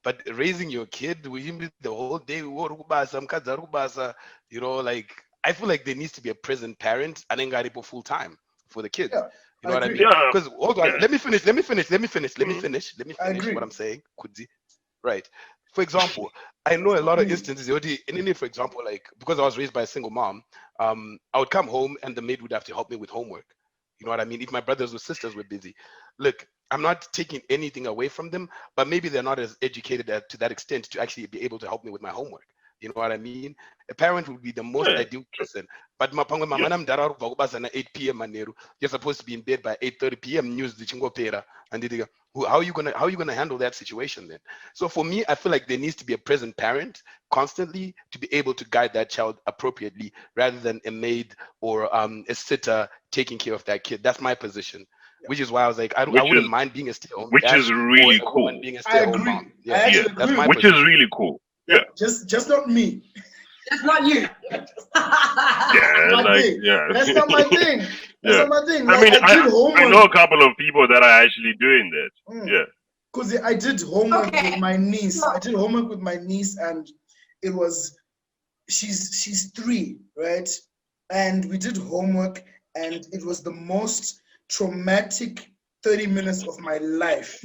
But raising your kid with him the whole day, you know, like I feel like there needs to be a present parent and then got full time for the kids. Yeah, you know what I mean? Yeah. Because hold on, Yeah. let me finish what I'm saying. Kudzi. Right. For example, I know a lot of instances, for example, like because I was raised by a single mom, I would come home and the maid would have to help me with homework. You know what I mean? If my brothers or sisters were busy. Look, I'm not taking anything away from them, but maybe they're not as educated to that extent to actually be able to help me with my homework. You know what I mean? A parent would be the most ideal person. But at 8 p.m. Maneru, you're supposed to be in bed by 8:30 p.m. News the chingo pera. And they go, how are you gonna handle that situation then? So for me, I feel like there needs to be a present parent constantly to be able to guide that child appropriately, rather than a maid or a sitter taking care of that kid. That's my position. Which is why I was like, I wouldn't mind being a stay-at-home which dad is really or a cool. woman being a stay-at-home agree. mom. I actually that's agree. my Which position. is really cool. Yeah. Just not me. That's not you. Yeah, Not like me. yeah. That's not my thing. That's Yeah. not my thing. I Like, mean, I did homework. I know a couple of people that are actually doing that. Yeah. Because I did homework Okay. with my niece. So- I did homework with my niece, and it was she's 3, right? And we did homework, and it was the most traumatic 30 minutes of my life.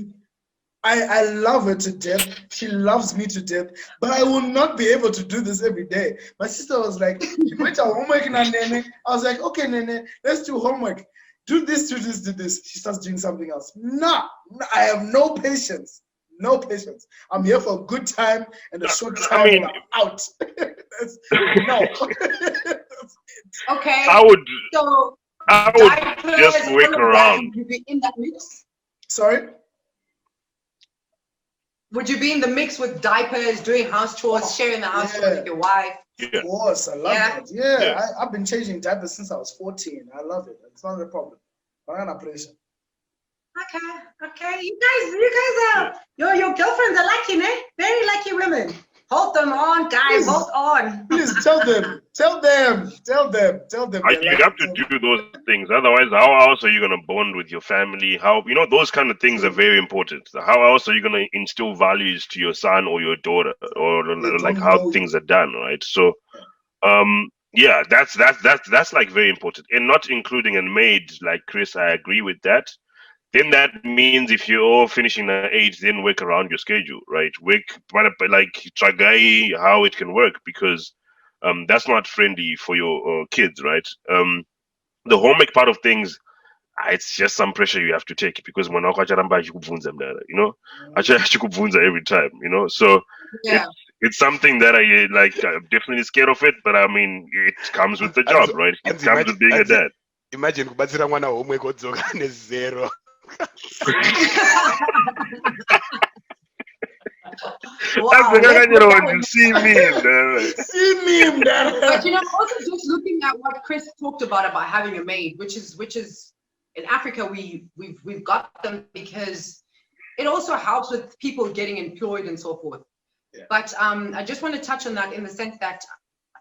I love her to death. She loves me to death, but I will not be able to do this every day. My sister was like, "You went to homework, Nene." I was like, "Okay, Nene, let's do homework. Do this, do this, do this." She starts doing something else. No, I have no patience. No patience. I'm here for a good time and a short time. I mean, and I'm out. No. Okay. I would So just diapers, wake all of that, around. would you be in that mix? Sorry. Would you be in the mix with diapers, doing house chores, sharing the house chores with your wife? Yeah. Of course, I love Yeah. it. Yeah, Yeah. I've been changing diapers since I was 14. I love it. It's not a problem. I'm not pressure. Okay. You guys are your girlfriends are lucky, ne? Very lucky women. Hold them on, guys. Please. Hold on. Please tell them. You have to do those things. Otherwise, how else are you going to bond with your family? How, those kind of things are very important. How else are you going to instill values to your son or your daughter, or like how things are done, right? So, yeah, that's like very important, and not including a maid like Chris. I agree with that. Then that means if you're all finishing at 8, then work around your schedule, right? Work, like, tragai how it can work, because that's not friendly for your kids, right? The homework part of things, it's just some pressure you have to take, because every time, so Yeah. it's something that I like. I'm definitely scared of it, but I mean, it comes with the job, right? It comes with being a dad. Imagine kubatsira mwana homework odzoka ne0. Wow. You see me, See me, But also just looking at what Chris talked about having a maid, which is in Africa we've got them because it also helps with people getting employed and so forth. Yeah. But I just want to touch on that in the sense that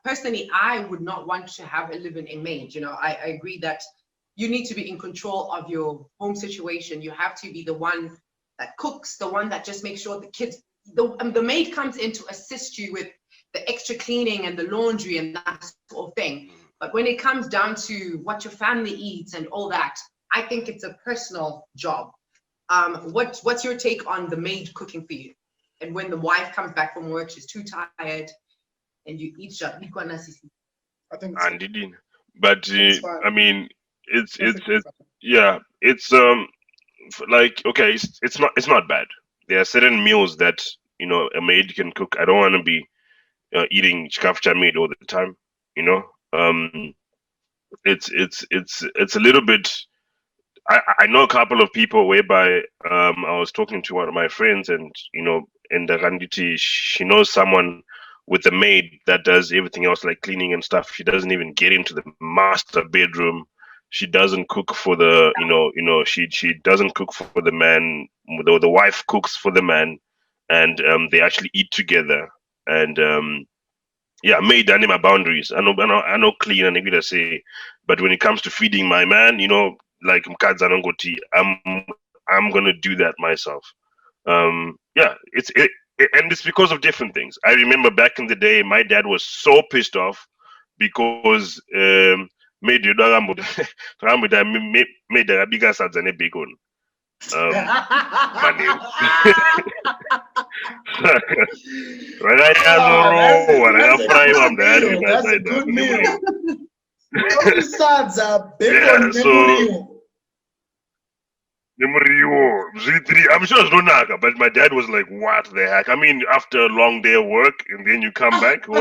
personally I would not want to have a live-in maid. I agree that you need to be in control of your home situation. You have to be the one that cooks, the one that just makes sure the kids, the maid comes in to assist you with the extra cleaning and the laundry and that sort of thing. But when it comes down to what your family eats and all that, I think it's a personal job. What's your take on the maid cooking for you? And when the wife comes back from work, she's too tired, and you eat shot. I think but I mean, it's like, okay, it's not bad. There are certain meals that a maid can cook. I don't want to be eating chikafcha meat all the time. It's a little bit I know a couple of people whereby I was talking to one of my friends, and in the Randiti, she knows someone with a maid that does everything else like cleaning and stuff. She doesn't even get into the master bedroom. She doesn't cook for the she doesn't cook for the man. The wife cooks for the man, and they actually eat together. And yeah, made anima boundaries. I know clean and everything say, but when it comes to feeding my man, like Mkadza Nongoti, I'm gonna do that myself. Yeah, and it's because of different things. I remember back in the day, my dad was so pissed off because made you made the bigger sides than a big one. Money. That's a good meal. Sides are big Yeah, on so I'm sure it's not naga, but my dad was like, "What the heck?" I mean, after a long day of work, and then you come back, so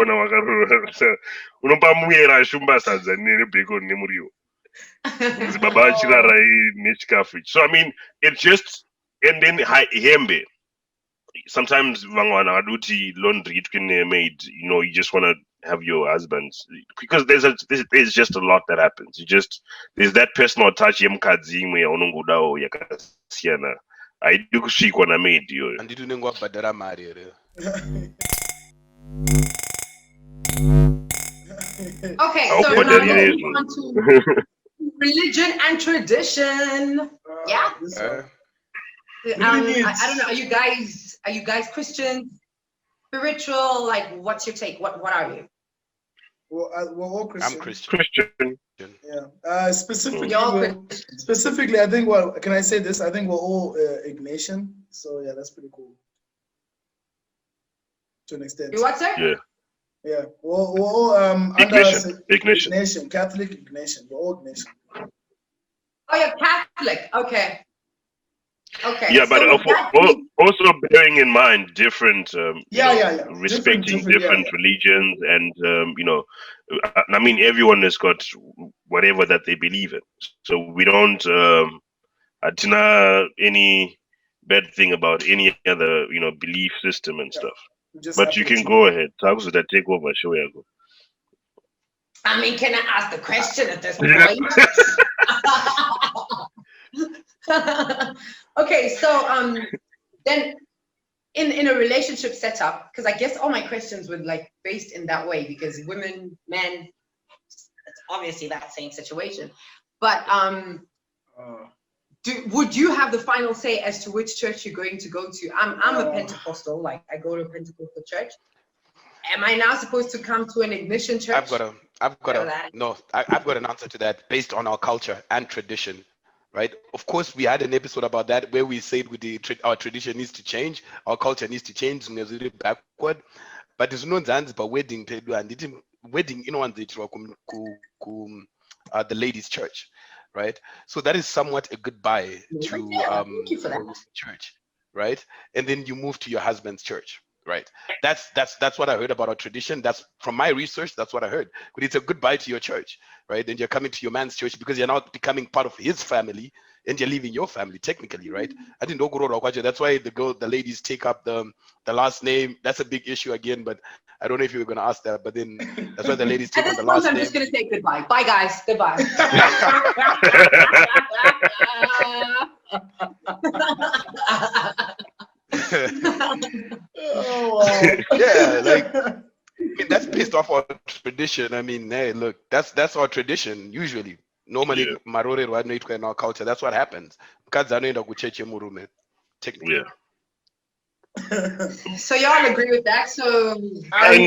unombamuera shumba sadza nebacon nemuriwo. So I mean, it's just, and then hembe. Sometimes vangwana vaduti laundry it can made. You just want to have your husbands, because there's just a lot that happens. There's that personal touch yemukadzi imwe yaunongodawo yakasiyana. Haidi kusvikwa namaid iyoyo. Handiti unenge wabhadhara mari here. Okay, so now let's move on to religion and tradition. Yeah. I don't know. Are you guys Christians? Spiritual? Like, what's your take? What are you? Well, we're all Christian. I'm Christian. Yeah. Specifically, I think. Well, can I say this? I think we're all Ignatian. So yeah, that's pretty cool. To an extent. You what, sir? Yeah. Yeah. We're all Ignatian. Catholic Ignatian. We're all Ignatian. Oh, you're Catholic. Okay. Okay. Yeah, but also bearing in mind different, respecting different religions, and I mean, everyone has got whatever that they believe in. So we don't any bad thing about any other belief system and stuff. But you can go ahead. Talk to that takeover. Show you. I mean, can I ask the question at this point? Okay, so then in a relationship setup, because I guess all my questions were like based in that way, because women, men, it's obviously that same situation. But would you have the final say as to which church you're going to go to? I'm a Pentecostal, like I go to a Pentecostal church. Am I now supposed to come to an Ignition church? I've got an answer to that based on our culture and tradition. Right. Of course, we had an episode about that where we said our tradition needs to change, our culture needs to change, and it's backward. But there's no Zanzibar wedding and wedding the ladies' church, right? So that is somewhat a goodbye to church, right? And then you move to your husband's church, right? That's what I heard about our tradition. That's from my research. That's what I heard. But it's a goodbye to your church, right? Then you're coming to your man's church because you're now becoming part of his family, and you're leaving your family technically, right? I didn't know. That's why the ladies take up the last name. That's a big issue again, but I don't know if you were going to ask that. But then that's why the ladies take on the last name. I'm just going to say goodbye. Bye, guys. Goodbye. Oh, wow. Yeah, like I mean, that's based off our tradition. I mean, hey, look, that's our tradition usually. Normally, Marore in our culture, that's what happens. Technically. Yeah. So y'all agree with that? So I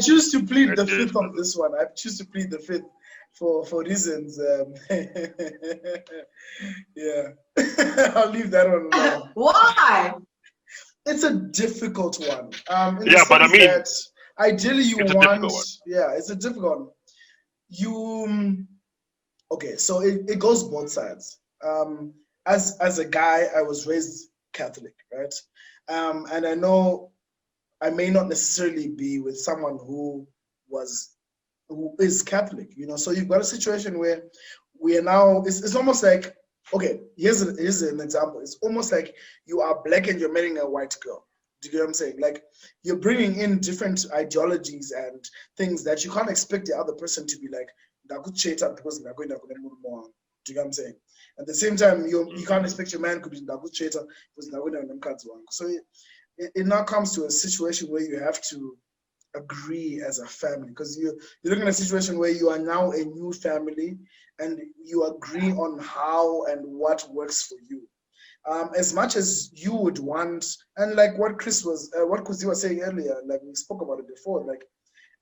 choose to plead the fifth on this one. I choose to plead the fifth for reasons. Yeah, I'll leave that one alone. Why? It's a difficult one. But I mean, ideally you want. Yeah, it's a difficult one. Okay, so it goes both sides. As a guy, I was raised Catholic, right? And I know I may not necessarily be with someone who was who is Catholic, so you've got a situation where we are now, it's almost like, okay, here's an example. It's almost like you are black and you're marrying a white girl. Do you get what I'm saying? Like, you're bringing in different ideologies and things that you can't expect the other person to be like, because they're going to move more. Do you get what I'm saying? At the same time, you can't expect your man to be because they're going to. So it now comes to a situation where you have to agree as a family, because you're looking at a situation where you are now a new family and you agree on how and what works for you. As much as you would want, and like what Kuzi was saying earlier, like we spoke about it before, like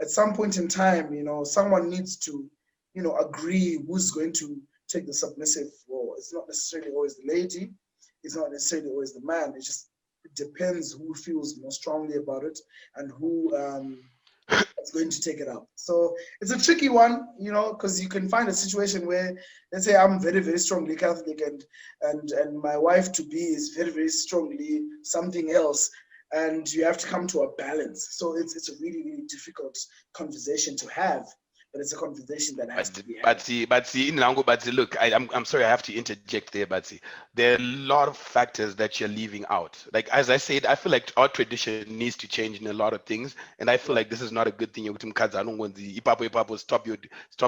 at some point in time, someone needs to, agree who's going to take the submissive role. It's not necessarily always the lady, it's not necessarily always the man. It depends who feels more strongly about it and who is going to take it up. So it's a tricky one, because you can find a situation where, let's say I'm very, very strongly Catholic and my wife to be is very, very strongly something else, and you have to come to a balance. So it's a really, really difficult conversation to have. But it's a conversation that has to be had. But look, I'm sorry, I have to interject there, Batsy. There are a lot of factors that you're leaving out. Like, as I said, I feel like our tradition needs to change in a lot of things, and I feel like this is not a good thing. I don't want the ipapo stop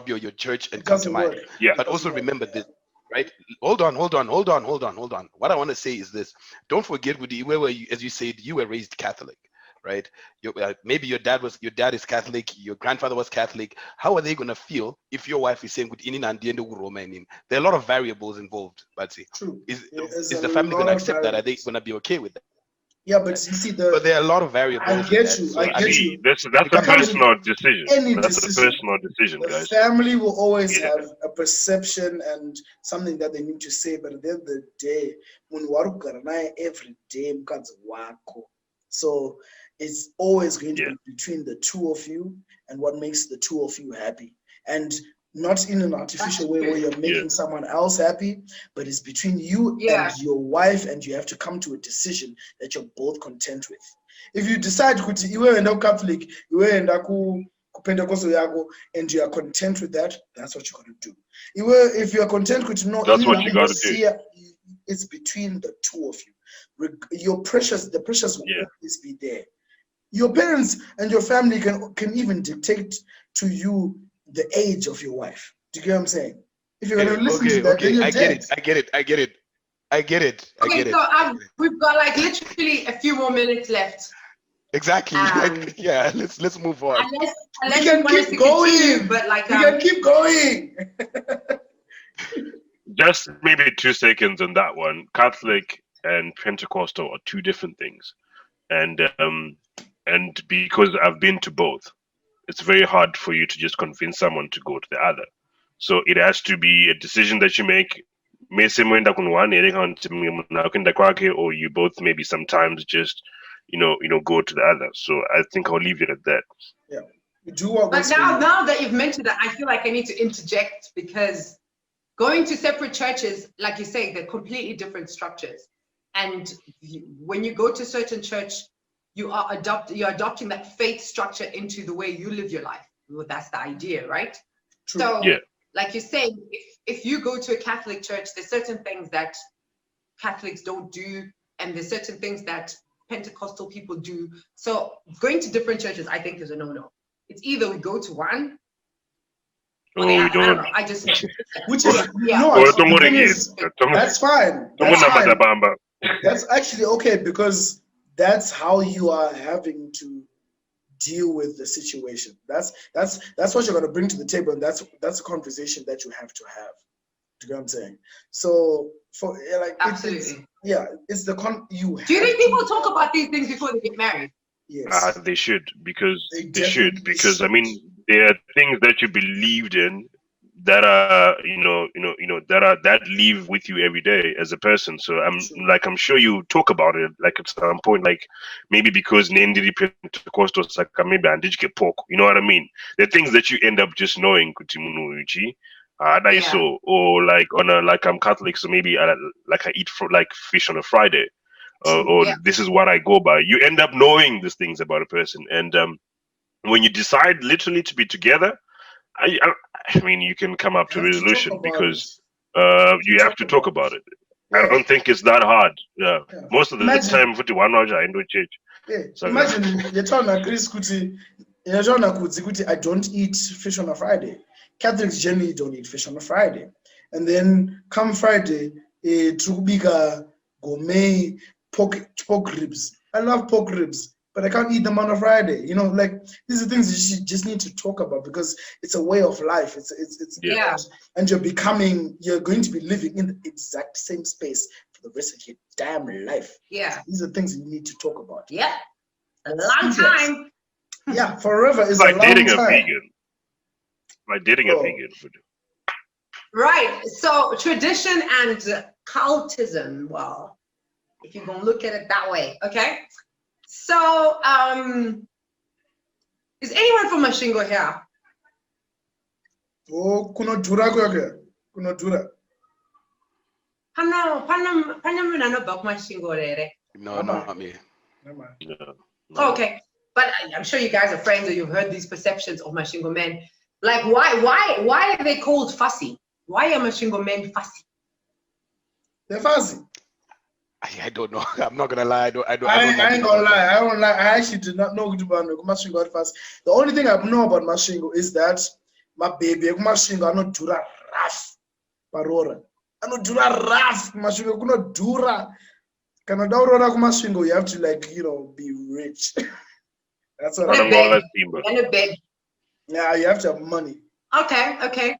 your church and come to mine. Yeah. But also remember this, right? Hold on. What I want to say is this: don't forget, as you said, you were raised Catholic. Right? Maybe your dad is Catholic, your grandfather was Catholic. How are they going to feel if your wife is saying there are a lot of variables involved, Batsy. True. Is the family going to accept that? Are they going to be okay with that? Yeah, but you see, but there are a lot of variables. I get you. That's a personal decision. That's a personal decision, the guys. family will always have a perception and something that they need to say, but at the end of the day, every day, so it's always going to be between the two of you and what makes the two of you happy, and not in an artificial way where you're making someone else happy, but it's between you and your wife, and you have to come to a decision that you're both content with. If you decide you were no Catholic, you were in Pentecostal, and you are content with that, that's what you're going to do. If you are content with that's what you got to do. It's between the two of you. The pressures will always be there. Your parents and your family can even dictate to you the age of your wife. Do you get what I'm saying? If you're going to listen to that, then you're dead. I get it. So we've got like literally a few more minutes left. Exactly. Let's move on. Unless we can keep going, but like we can keep going. Just maybe 2 seconds on that one. Catholic and Pentecostal are two different things, and because I've been to both, it's very hard for you to just convince someone to go to the other. So it has to be a decision that you make. Or you both maybe sometimes just go to the other. So I think I'll leave it at that. Yeah. But now that you've mentioned that, I feel like I need to interject, because going to separate churches, like you say, they're completely different structures. And when you go to a certain church, you're adopting that faith structure into the way you live your life. Well, that's the idea, right? True. So, like you're saying, if you go to a Catholic church, there's certain things that Catholics don't do, and there's certain things that Pentecostal people do. So going to different churches, I think, is a no-no. It's either we go to one, or we don't. I just, which is the thing is, that's fine. That's fine. That's actually okay, because that's how you are having to deal with the situation. That's what you're going to bring to the table, and that's a conversation that you have to have. Do you know what I'm saying? So for absolutely, it's the you. Do you think people talk about these things before they get married? Yes, they should, because I mean, there are things that you believed in that are that live with you every day as a person. So I'm sure you talk about it like at some point, like maybe because Nendiri Pentecostal maybe and did you get pork, you know what I mean? There are things that you end up just knowing so, or like I'm Catholic, so maybe I eat like fish on a Friday, or this is what I go by. You end up knowing these things about a person, and when you decide literally to be together, I mean, you can come up to You have to talk resolution about because it. you have to talk about it. I Yeah. don't think it's that hard. Yeah. Yeah. Most of the Imagine- time, 41 hours I do change. Yeah. So, Imagine yetaona Chris kuti yetaona kudzi kuti I don't eat fish on a Friday. Catholics generally don't eat fish on a Friday. And then come Friday, trubika gourmet pork ribs. I love pork ribs, but I can't eat them on a Friday. You know, like these are things you just need to talk about because it's a way of life. It's Yeah. and you're going to be living in the exact same space for the rest of your damn life. Yeah. These are things you need to talk about. Yeah. A long time. Yeah, forever is it's a like long dating a time. vegan. Like dating a Oh. vegan. Right. So tradition and cultism. Well, if you're gonna look at it that way, okay. So, is anyone from Mashingo here? Oh, kunodhura kwake. Kunodhura. Pana munhu anobva kuMashingo here. No, not me. Yeah. Okay, but I'm sure you guys are friends or you've heard these perceptions of Mashingo men. Like, why are they called fussy? Why are Mashingo men fussy? They're fussy. I don't know. I'm not gonna lie. I don't I know ain't gonna lie. I won't lie. I actually did not know about Mashingo at first. The only thing I know about Mashingo is that my baby Mashingo anodhura rough. Parora. Anodhura rough. Mashingo kunodhura. Kana daurora kumasvingo, you have to be rich. That's what And a bed. Yeah, you have to have money. Okay.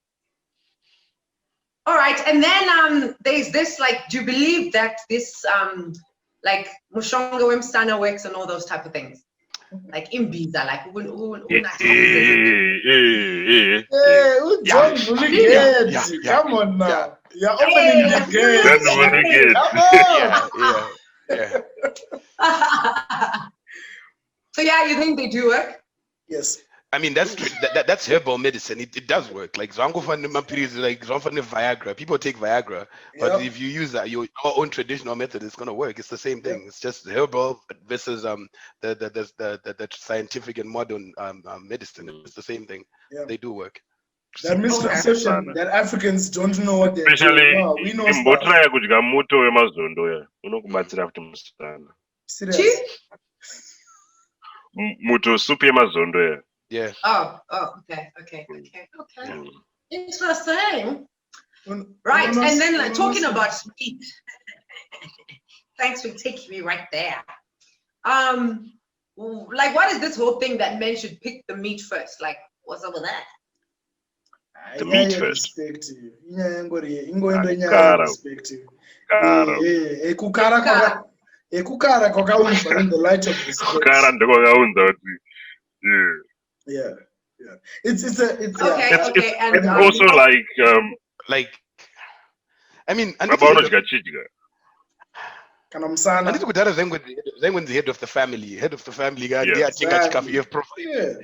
All right, and then there's this, do you believe that this Mushonga Wemsana works and all those type of things? Like Imbiza, like John really come on now. You're opening the gate. That's really good. Yeah. So yeah, you think they do work? Yes. I mean, that's herbal medicine. It does work. Like Viagra. People take Viagra, but if you use your own traditional method, it's gonna work. It's the same thing. It's just herbal versus the scientific and modern medicine. It's the same thing. They do work. That misconception that Africans don't know what they're Especially doing. No, we know stuff. Serious. Muto soup yemazondo. Yeah. Oh, okay. Interesting. Right, and then talking about meat. Thanks for taking me right there. What is this whole thing that men should pick the meat first? Like, what's up with that? The meat first. Ekukara kwakaunzwa in the light of respect. Yeah. It's also like I mean, Kanamsana. Anditi kudhara zvaingwenzi head of the family guy. Yeah, exactly. You have profile.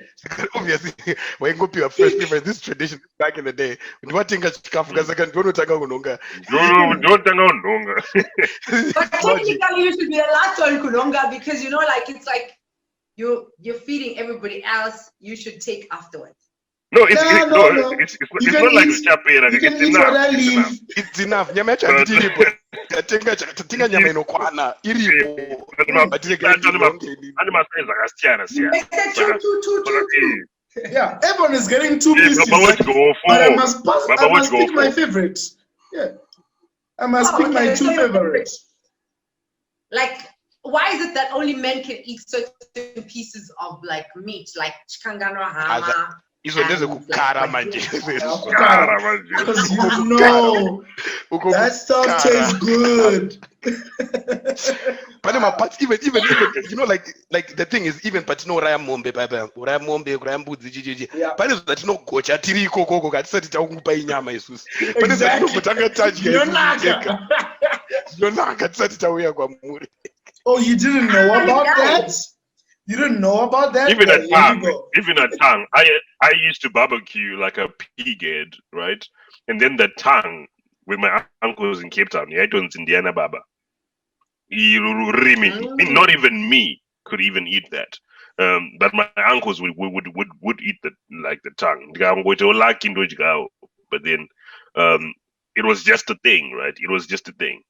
Obviously, waingopiwa first preference. This tradition back in the day. Ndiwatenga chikafu kasaka ndonotanga kunonga. Don't unonga. But technically, you should be the last one kunonga because it's like you're feeding everybody else. You should take afterwards. No, it's not like chapera. It's enough. Nyama yacho handitiripo. Tatenga nyama inokwana iripo. Yeah, everyone is getting 2 pieces. But I must pick my favorite. Yeah, I must pick my 2 favorites. Like, why is it that only men can eat certain pieces of meat, like chikangano hama? Because that stuff tastes good. But even like the thing is, even but no rayamombe rayambudzi but is that no gocha tiri koko katisati takupa inyama isusu but is that no kutanga tadya yonaka tisati tauya kwamuri. Oh, you didn't know about that? You didn't know about that? Even a tongue. I used to barbecue like a pig head, right? And then the tongue with my uncles in Cape Town. Yeah, it was Indiana Baba. Not even me could even eat that. But my uncles would eat the tongue. But then it was just a thing, right? It was just a thing.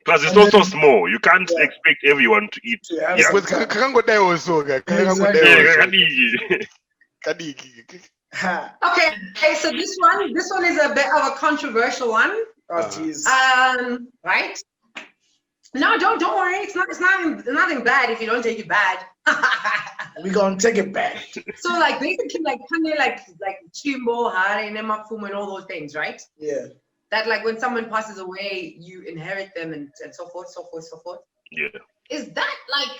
Plus, it's And also then- small. You can't Yeah. expect everyone to eat. To have Yeah. some With time. kakangodai also, guy. Exactly. Ha. Okay, so this one is a bit of a controversial one. Oh, jeez. Right? No, don't worry. It's nothing bad if you don't take it bad. We're gonna take it back. So like basically like kind of like chimbo, hare, nemafumo, and all those things, right? Yeah. That like when someone passes away, you inherit them and so forth. Yeah. Is that like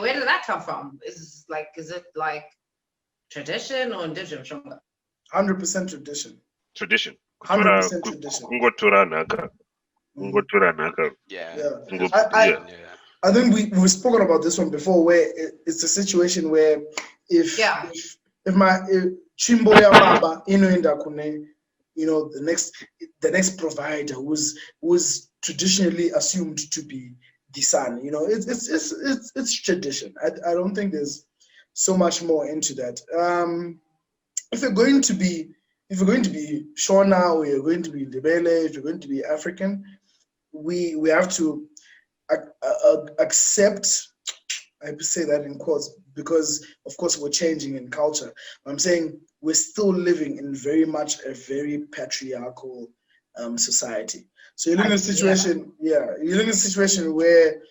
where did that come from? Is it like tradition or indigenous? 100% tradition. Tradition. 100% tradition. Yeah. Yeah. I think we've spoken about this one before, where it's a situation where if my chimbo ya baba inoenda kune, the next provider who's traditionally assumed to be the son, it's tradition. I don't think there's so much more into that. If you're going to be Shona, or you're going to be Ndebele, if you're going to be African, we have to accept, I say that in quotes, because of course we're changing in culture. I'm saying we're still living in very much a very patriarchal society. So you're in a situation, you're in a situation where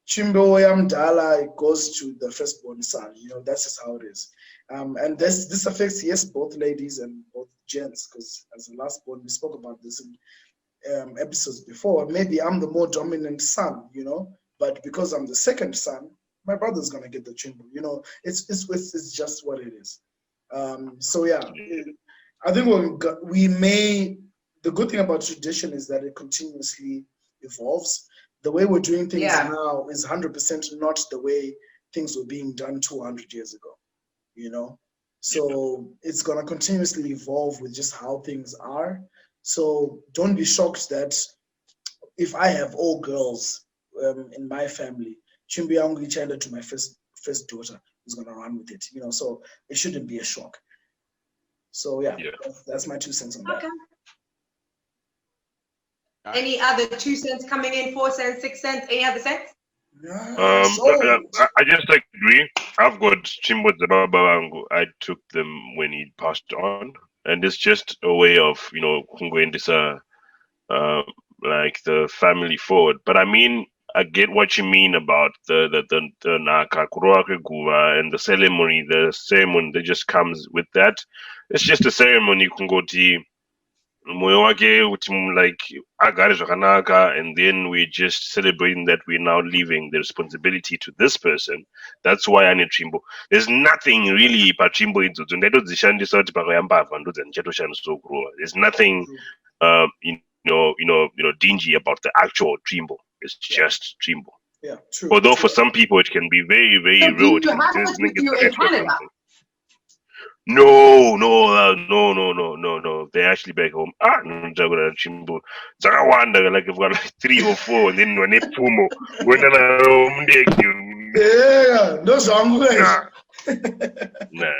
Chimbo Yamdala goes to the firstborn son. That's just how it is. And this affects, yes, both ladies and both gents, because as the last born, we spoke about this in episodes before. Maybe I'm the more dominant son, but because I'm the second son, my brother's gonna get the chimbo. It's just what it is. So yeah, I think the good thing about tradition is that it continuously evolves. The way we're doing things now is 100% not the way things were being done 200 years ago. So it's gonna continuously evolve with just how things are. So don't be shocked that if I have all girls in my family, Chimbi Yangu Chanda to my first daughter is gonna run with it. So it shouldn't be a shock. So yeah. That's my 2 cents on that. Okay. Any other 2 cents coming in? 4 cents, 6 cents, any other cents? I just agree. I've got Chimbo Zababangu. I took them when he passed on, and it's just a way of going this like the family forward. But I mean, I get what you mean about the Nakakuroake Guva and the ceremony. The ceremony that just comes with that. It's just a ceremony. Kungoti like agare zvakanaka, and then we're just celebrating that we're now leaving the responsibility to this person. That's why I need Trimbo. There's nothing really Trimbo idzodzo ndaitodzishandisa kuti pakayambavha ndodzandichatoshandisa kurowa. There's nothing dingy about the actual Trimbo. It's just Trimbo. Yeah, true. Although for some people it can be very, very So real. do you have it with you in Canada? No. They're actually back home. Chimbo. Zakawanda, like I've got like 3 or 4, and then when they pumo, yeah, no song. Nah.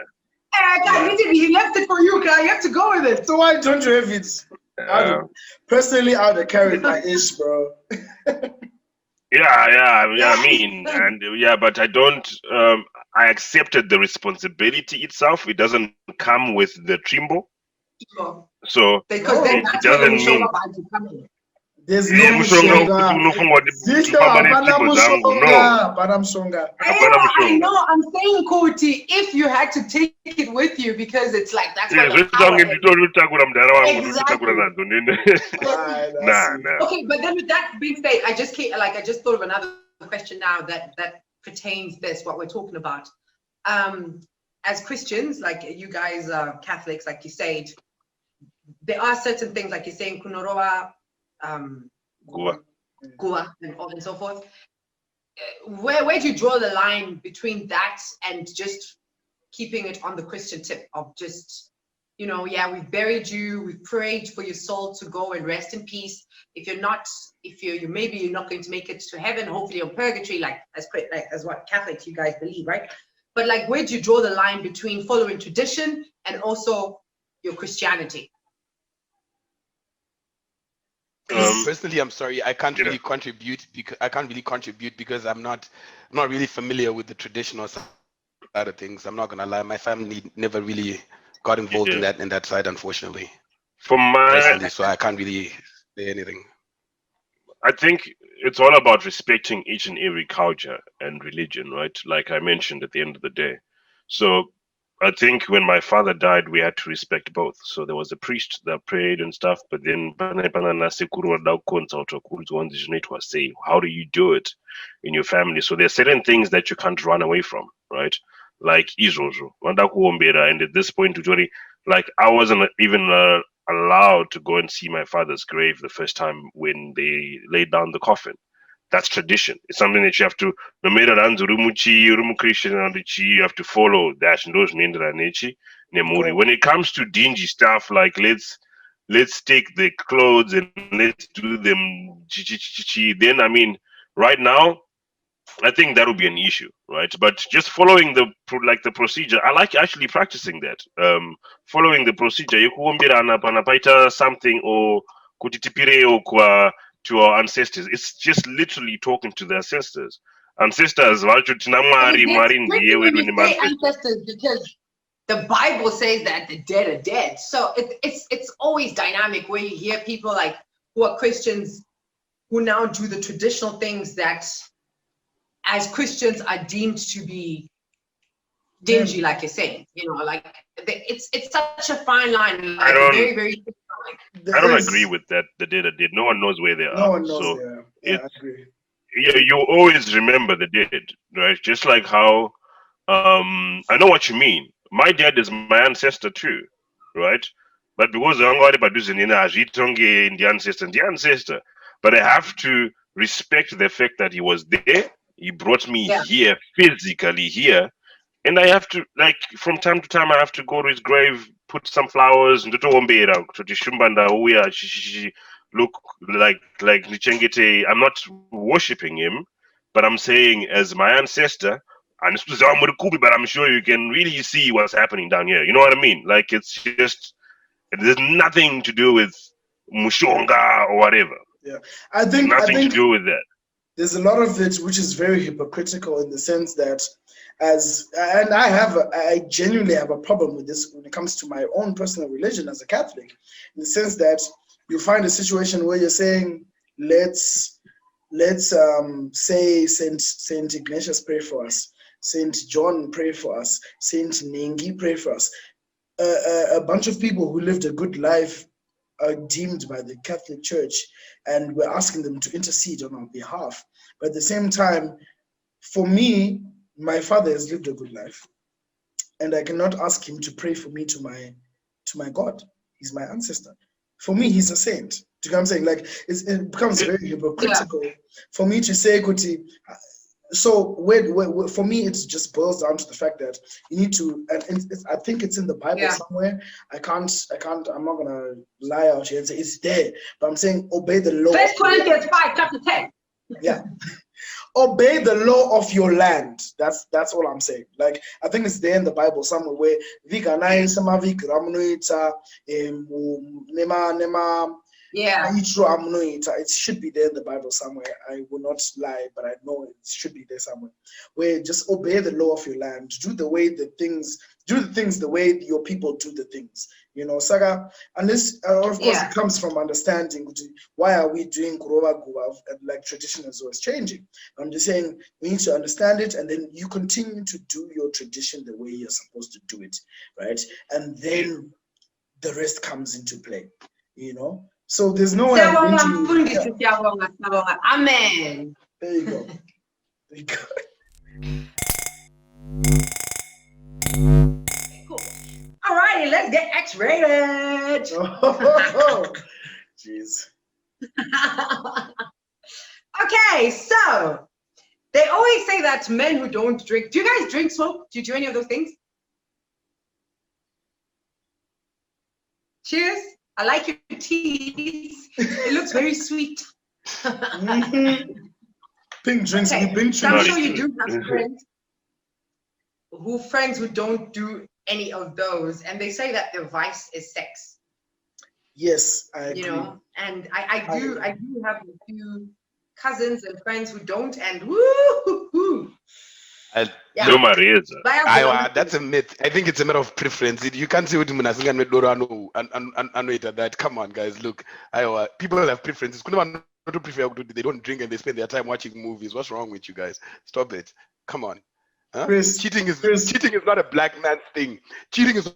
He left it for you, guy. You have to go with it. So why don't you have it? Personally, I would have carried my ish, bro. I mean, and but I don't. I accepted the responsibility itself. It doesn't come with the Trimbo. So because then it doesn't mean. There's no Mushonga. I know. I'm saying, Koti, if you had to take it with you, because it's like that's what the power is. Exactly. Nah. Okay, but then with that being said, I just thought of another question now that pertains this what we're talking about. As Christians, like you guys are Catholics, like you said, there are certain things like you're saying, Kunoroa. Gua and so forth. Where do you draw the line between that and just keeping it on the Christian tip of just, we've buried you, we've prayed for your soul to go and rest in peace. If you're not going to make it to heaven, hopefully or purgatory, like as what Catholics you guys believe, right? but like, where do you draw the line between following tradition and also your Christianity? Personally, I'm sorry, I can't really contribute because I'm not really familiar with the traditional side of things. I'm not gonna lie, my family never really got involved in that side, unfortunately. From my Personally, so I can't really say anything. I think it's all about respecting each and every culture and religion, right? Like I mentioned at the end of the day. So I think when my father died, we had to respect both. So there was a priest that prayed and stuff, but then say, how do you do it in your family? So there are certain things that you can't run away from, right? Like Izozo, and at this point, like I wasn't even allowed to go and see my father's grave the first time when they laid down the coffin. That's tradition. It's something that you have to, no matter Christian, you have to follow that. When it comes to dingy stuff, like let's take the clothes and let's do them, then I mean, right now, I think that would be an issue, right? But just following the procedure, I like actually practicing that. Following the procedure, panapaita something or kutitipire kwa to our ancestors. It's just literally talking to the ancestors. Ancestors, Especially when you say ancestors, because the Bible says that the dead are dead. So it's always dynamic where you hear people like who are Christians who now do the traditional things that as Christians are deemed to be dingy, like you're saying, like it's such a fine line, like very, very I don't agree with that. The dead are dead. No one knows where they are. No one knows so they are. Yeah, I agree. Yeah, you always remember the dead, right? Just like how I know what you mean. My dad is my ancestor too, right? But because I'm going to the ancestor, but I have to respect the fact that he was there. He brought me here, physically here, and I have to, like, from time to time I have to go to his grave, put some flowers, look like Nichengete. I'm not worshiping him, but I'm saying as my ancestor, and but I'm sure you can really see what's happening down here. You know what I mean? Like, it's just, there's nothing to do with Mushonga or whatever. Yeah, I think nothing to do with that. There's a lot of it which is very hypocritical in the sense that I genuinely have a problem with this when it comes to my own personal religion as a Catholic, in the sense that you find a situation where you're saying, let's say Saint Ignatius pray for us, Saint John pray for us, Saint Nengi pray for us. A bunch of people who lived a good life are deemed by the Catholic Church, and we're asking them to intercede on our behalf. But at the same time, for me, my father has lived a good life, and I cannot ask him to pray for me to my God. He's my ancestor. For me, he's a saint. Do you know what I'm saying? Like, it becomes very hypocritical for me to say, Kuti. So for me, it just boils down to the fact that you need to, and I think it's in the Bible somewhere. I'm not gonna lie out here and say it's there, but I'm saying obey the law. 1 Corinthians 5, chapter 10. Yeah. Obey the law of your land. That's all I'm saying. Like, I think it's there in the Bible somewhere where it should be there in the Bible somewhere. I will not lie, but I know it should be there somewhere. Where just obey the law of your land. Do the things the way your people do the things. Saga, and this of course it comes from understanding why are we doing Kuroba Guwa, and like tradition is always changing. I'm just saying we need to understand it, and then you continue to do your tradition the way you're supposed to do it, right? And then the rest comes into play, So there's no way I'm going to... Amen. There you go. There you go. Cool. All righty, let's get X-rated. Oh, jeez. Okay, so they always say that men who don't drink. Do you guys drink, smoke? Do you do any of those things? Cheers. I like your teeth. It looks very sweet. Pink drinks. Okay. Pink drinks. So I'm sure you do have friends. friends who don't do any of those, and they say that their vice is sex. Yes, I agree. You know, and I do have a few cousins and friends who don't, and woo. Yeah. No, Marieza. That's a myth. I think it's a matter of preference. You can't say what that. Come on, guys. Look, people have preferences. They don't drink and they spend their time watching movies. What's wrong with you guys? Stop it. Come on. Huh? Chris, cheating is not a black man's thing. Cheating is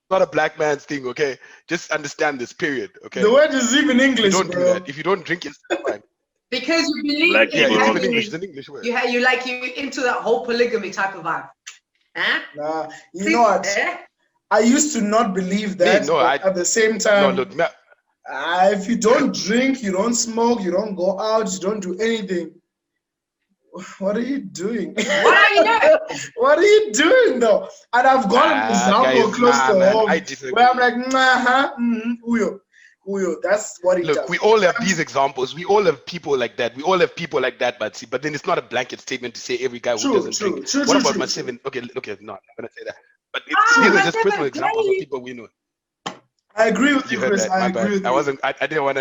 not a black man's thing. Okay, just understand this. Period. Okay. The word is even English. You don't bro. do that. If you don't drink, it's fine. Because you believe Black people it's don't an English. It's an English word. you into that whole polygamy type of vibe. Huh? Nah, you know what? I used to not believe that. At the same time, if you don't drink, you don't smoke, you don't go out, you don't do anything. What are you doing? What are you doing? What are you doing though? And I've got an example close to home where I'm like, Uyo, that's what it does. Look, we all have these examples. We all have people like that. But then it's not a blanket statement to say every guy who doesn't drink. What about my 7? Okay, no, I'm not gonna say that. But these are just personal examples of people we know. I agree with you, Chris. I agree with you. I didn't want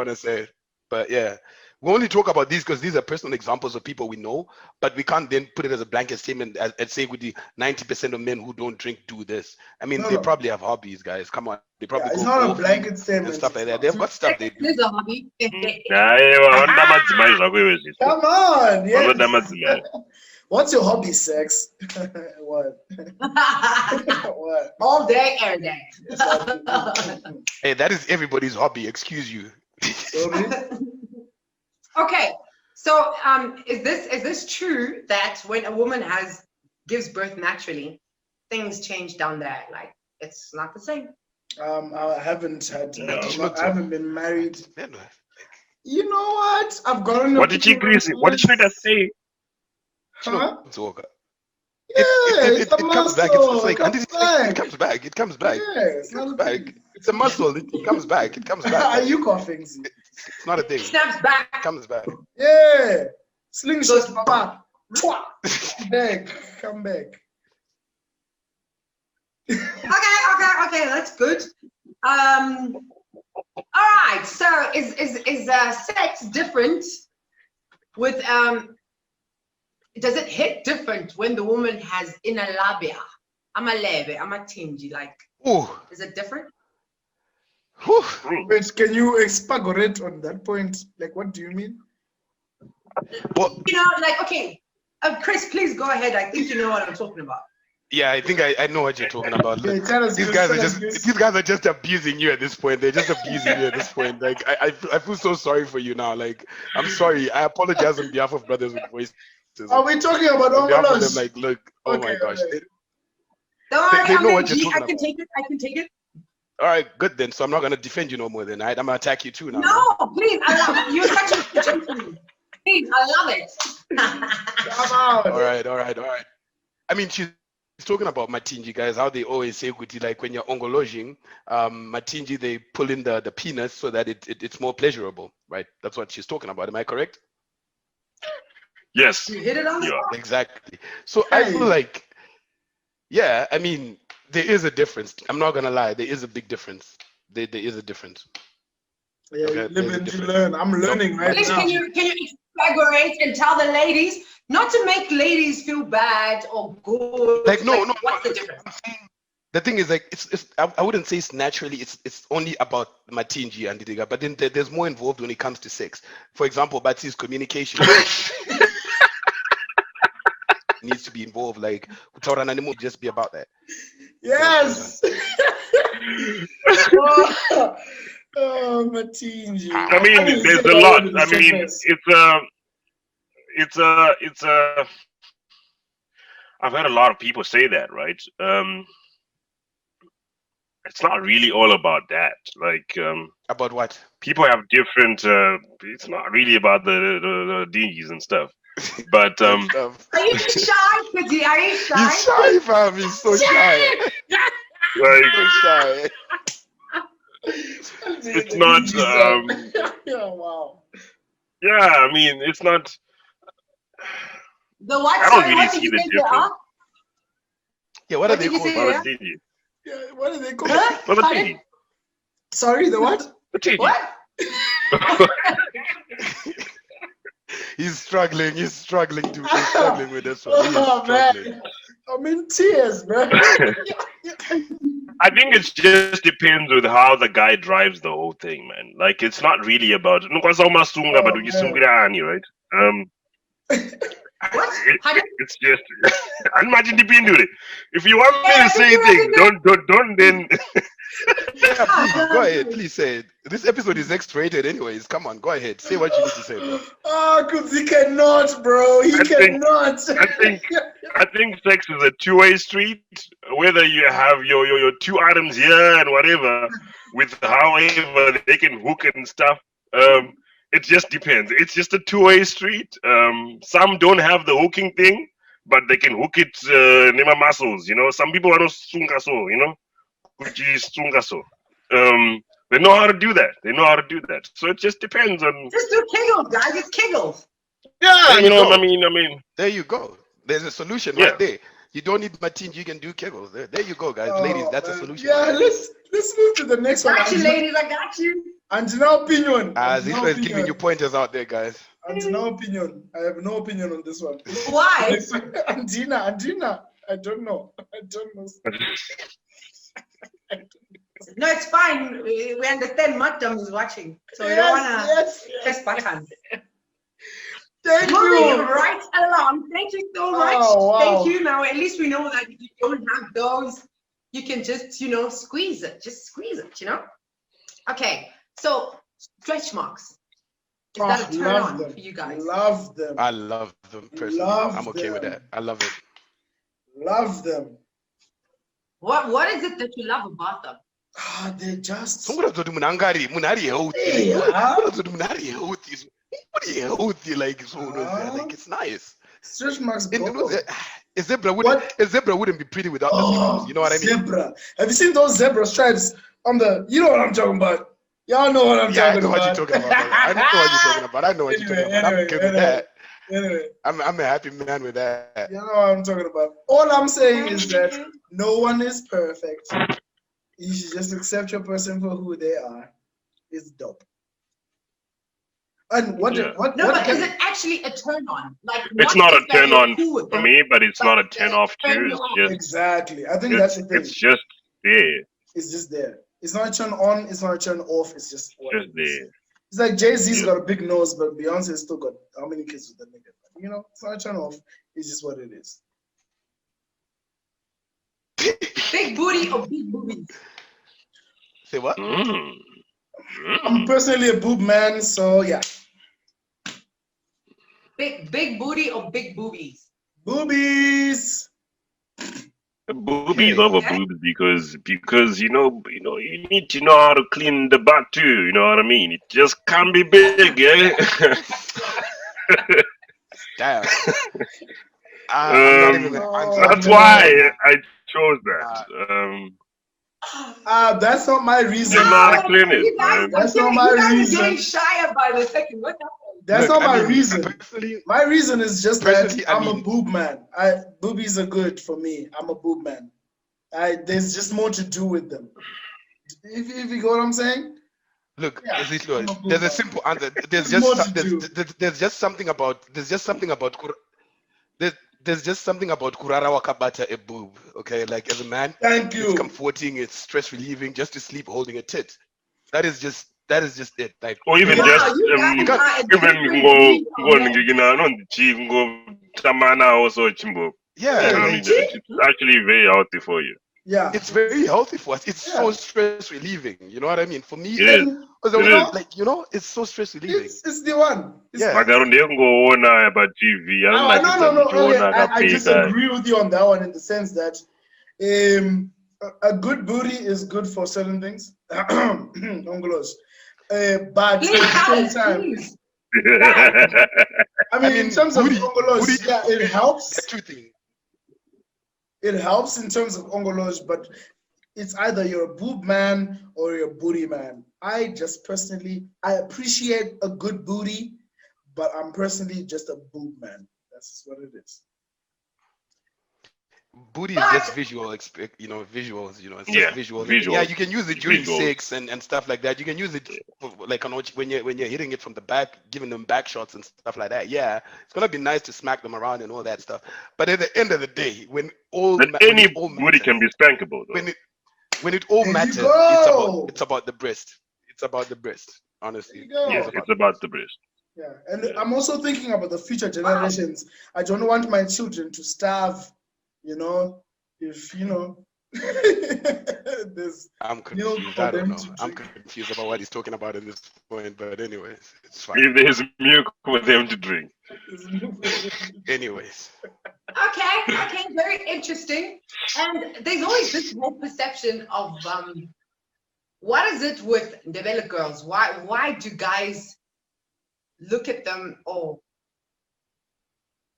to say it. But yeah. We only talk about these because these are personal examples of people we know, but we can't then put it as a blanket statement and say with the 90% of men who don't drink do this. I mean, they probably have hobbies, guys. Come on, they probably it's not a blanket statement and stuff like that. They've got stuff they do. This is a hobby. Come on, yes. What's your hobby, sex? What? What? All day, every day. Hey, that is everybody's hobby. Excuse you. Sorry? Okay, so is this true that when a woman gives birth naturally, things change down there? Like it's not the same. I haven't been married. You know what? I've gotten. What did she agree? What did she say? Huh? It comes back. It's like it comes back. It comes back. Yeah, it comes back. It's a muscle. It comes back. It comes back. Are you coughing? It's not a thing. Snaps back. It comes back. Yeah. Slingshot back. Back. Come back. Okay. That's good. All right. So is sex different with does it hit different when the woman has inner labia? Amatinji, like. Ooh. Is it different? Wait, can you expagorate on that point? Like, what do you mean? Well, like, okay, Chris, please go ahead. I think you know what I'm talking about. Yeah, I think I know what you're talking about. Okay, these guys are just abusing you at this point. They're just abusing you at this point. Like, I feel so sorry for you now. Like, I'm sorry. I apologize on behalf of Brothers with Voices. Are we talking about overloads? Like, look, oh my gosh. Don't worry, they know what you're talking about. I can take it. All right, good then. So I'm not going to defend you no more then. Right? I'm going to attack you too now. No, please. I love it. You're such a gentleman. Please, I love it. Come on. All right. I mean, she's talking about Matinji, guys, how they always say, like when you're ongologing, Matinji, they pull in the penis so that it's more pleasurable, right? That's what she's talking about. Am I correct? Yes. You hit it on the spot. Exactly. So I feel like, yeah, I mean, there is a difference. I'm not gonna lie, there is a big difference. There is a difference. Yeah, okay, live and you learn. I'm learning right please, now. Can you elaborate and tell the ladies not to make ladies feel bad or good? Like no. What's the difference? The thing is, like, it's I wouldn't say it's naturally. It's only about Matinji and Didiga, but then there's more involved when it comes to sex. For example, Batsi's communication needs to be involved. Like, just be about that. Yes. Oh, Matinji. I mean, there's a lot. I mean, it's a. I've heard a lot of people say that, right? It's not really all about that. Like, about what? People have different. It's not really about the dingies and stuff. But are you shy, Pidgey? Are you shy? He's shy, fam. He's so shy. Like, so shy. It's not. Oh, wow. Yeah, I mean, it's not. The what? I don't really see the difference. Yeah, what are What they did you called? say? Yeah? Maratidi. Yeah, what are they called? Huh? Maratidi. Sorry, the what? Maratidi. What? He's struggling with this one. He is Oh struggling. man, I'm in tears, bro. I think it just depends with how the guy drives the whole thing, man. Like it's not really about Nkwasaumasunga, but Oh, man. ukisungirani, right? What? How do It's just imagine dipindure. If you want me Yeah, to say you things, don't then. Yeah, please Ah, go ahead. Please say it. This episode is X-rated, anyways. Come on, go ahead. Say what you need to say, bro. Oh, cause he cannot, bro. He I think- cannot. I think sex is a two-way street. Whether you have your two items here and whatever, with however they can hook and stuff. It just depends. It's just a two-way street. Some don't have the hooking thing, but they can hook it nema muscles. You know, some people are not sungaso. You know, which is sungaso. They know how to do that. So it just depends on. just do kegels, guys. It's kegels. Yeah, There you know. go. I mean. There you go. There's a solution Yeah. right there. You don't need Martin. You can do kegels. There you go, guys. Oh, Ladies, that's a man. solution. Yeah, right there. let's move to the next one. Got you, ladies. I got you. Antina opinion. Zihlo is giving you pointers out there, guys. Antina opinion. I have no opinion on this one. Why? Next one. Antina. I don't know. No, it's fine. We understand Makdam is watching, so we don't wanna yes. press buttons. Thank Moving you. right along. Thank you so much. Oh, wow. Thank you. Now at least we know that if you don't have those, you can just squeeze it. Just squeeze it. Okay. So stretch marks. Is that a turn love on them. for you guys? Love them. I love them personally. Love I'm okay with them. that. I love it. Love them. What is it that you love about them? They're just. Someone told munangari healthy. Yeah. Healthy, like so. Like it's nice. Stretch marks. And Bro. a zebra wouldn't be pretty without the stripes. You know what I mean? Zebra. Have you seen those zebra stripes on the? You know what I'm talking about. Y'all know what I'm Yeah, I talking know about. what you're talking about. I know what you're talking about. I know what you're talking about. I'm good with that. Anyway, I'm a happy man with that. you know what I'm talking about. All I'm saying is that no one is perfect. You should just accept your person for who they are. It's dope. And what Yeah. No, what but can, is it actually a turn on? Like It's not not a just that turn you're on cool with for them, me, but it's but not a turn off turn too. you It's on. just exactly? I think that's the thing. it's just there. It's just there. It's not a turn on. It's not a turn off. It's just what Just it is. there. It's like Jay-Z's Yeah. got a big nose, but Beyonce's still got how many kids with that nigga? You know, it's not a turn off. It's just what it is. Big booty or big boobies? Say what? I'm personally a boob man, so yeah. Big booty or big boobies? Boobies. Boobies Okay. over Okay. boobs because you need to know how to clean the butt too. You know what I mean? It just can't be big, yeah. Damn. I'm not even gonna answer. That's Oh, why man. I chose that. That's not my reason. You know how to clean it, You guys, man. That's not you my guys reason. are getting shyer by the second. What happened? That's Look, not my I mean, reason. Personally, My reason is just Personally, that I I'm a mean- boob man. Boobies are good for me. I'm a boob man. There's just more to do with them. If you get what I'm saying? look, Yeah, Zihlo, I'm a boob there's a man. simple answer. There's more to do. There's just something about kurara wakabata a boob. Okay, like as a man, Thank it's you. comforting, it's stress relieving just to sleep holding a tit. That is just it. Like Or even Yeah. just You guys you can't- are a even different go breed of men. tamana also chimbo. yeah, You know what I like, mean? It's actually very healthy for you. Yeah. it's very healthy for us. It's so Yeah. stress relieving. You know what I mean? For me, It is. because It is. like it's so stress relieving. It's the one. It's Yeah. Magarundi ngoona pa TV. No. Ndichiona Okay, I akapfeka. disagree with you on that one in the sense that a good booty is good for certain things. Ongolos. But Please, at the same guys, time, please. I mean, in terms of booty ongolos, yeah, it helps. There are two things. It helps in terms of ongolos, but it's either you're a boob man or you're a booty man. I appreciate a good booty, but I'm personally just a boob man. That's just what it is. Booty is just visual, visuals. It's Yeah, just visual. visuals. Yeah, you can use it during Visuals. sex and stuff like that. You can use it for, like when you're hitting it from the back, giving them back shots and stuff like that. Yeah, it's gonna be nice to smack them around and all that stuff. But at the end of the day, when Any it all booty can be spankable, though. when it all There you matters, go. it's about the breast. It's about the breast, honestly. There you go. Yeah, it's about the breast. Yeah, and I'm also thinking about the future generations. I don't want my children to starve, if there's I'm milk confused. for I don't them know. to I'm drink. confused about what he's talking about at this point. But anyways, it's fine. If there's milk for them to drink. There's milk for them to drink. Anyways. Okay, very interesting. And there's always this whole perception of what is it with Ndebele girls? Why do guys look at them or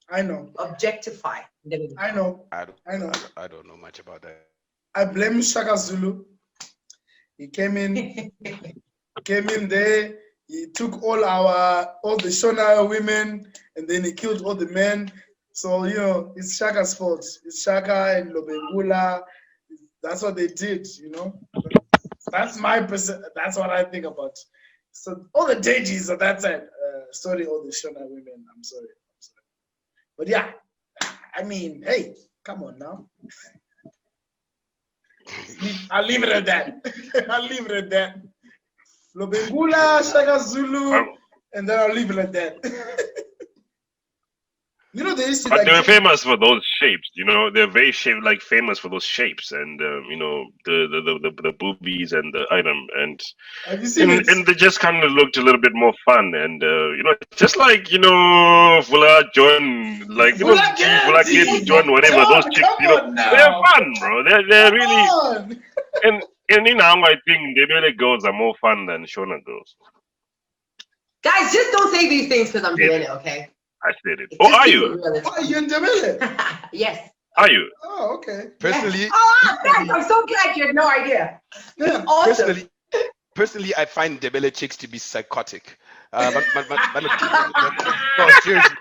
I know. objectify Ndebele? I know. I know. don't know much about that. I blame Shaka Zulu. He came in there. He took all the Shona women, and then he killed all the men. So it's Shaka's fault. It's Shaka and Lobengula. That's what they did. That's that's what I think about. So all the Dejis on that side. Sorry, all the Shona women. I'm sorry. But yeah, I mean, hey, come on now. I'll leave it at that. Lobengula, Shaka Zulu, and then I'll leave it at that. They used to But they were famous for those shapes, they're very famous for those shapes and the boobies and the item and have you seen it? And they just kind of looked a little bit more fun and just like Vula John, like Vula Vula Kid, Kenzie. John, whatever, those chicks, Come on now. they're fun, bro. They're really on. and I think Ndebele girls are more fun than Shona girls. Guys, just don't say these things because I'm doing it, okay? I said it. Oh, are you? Are you in Ndebele? Yes. Are you? Oh, okay. Personally, Yes. Oh, thanks. I'm so glad you had no idea. Yeah. Awesome. Personally, I find Ndebele chicks to be psychotic. No, seriously.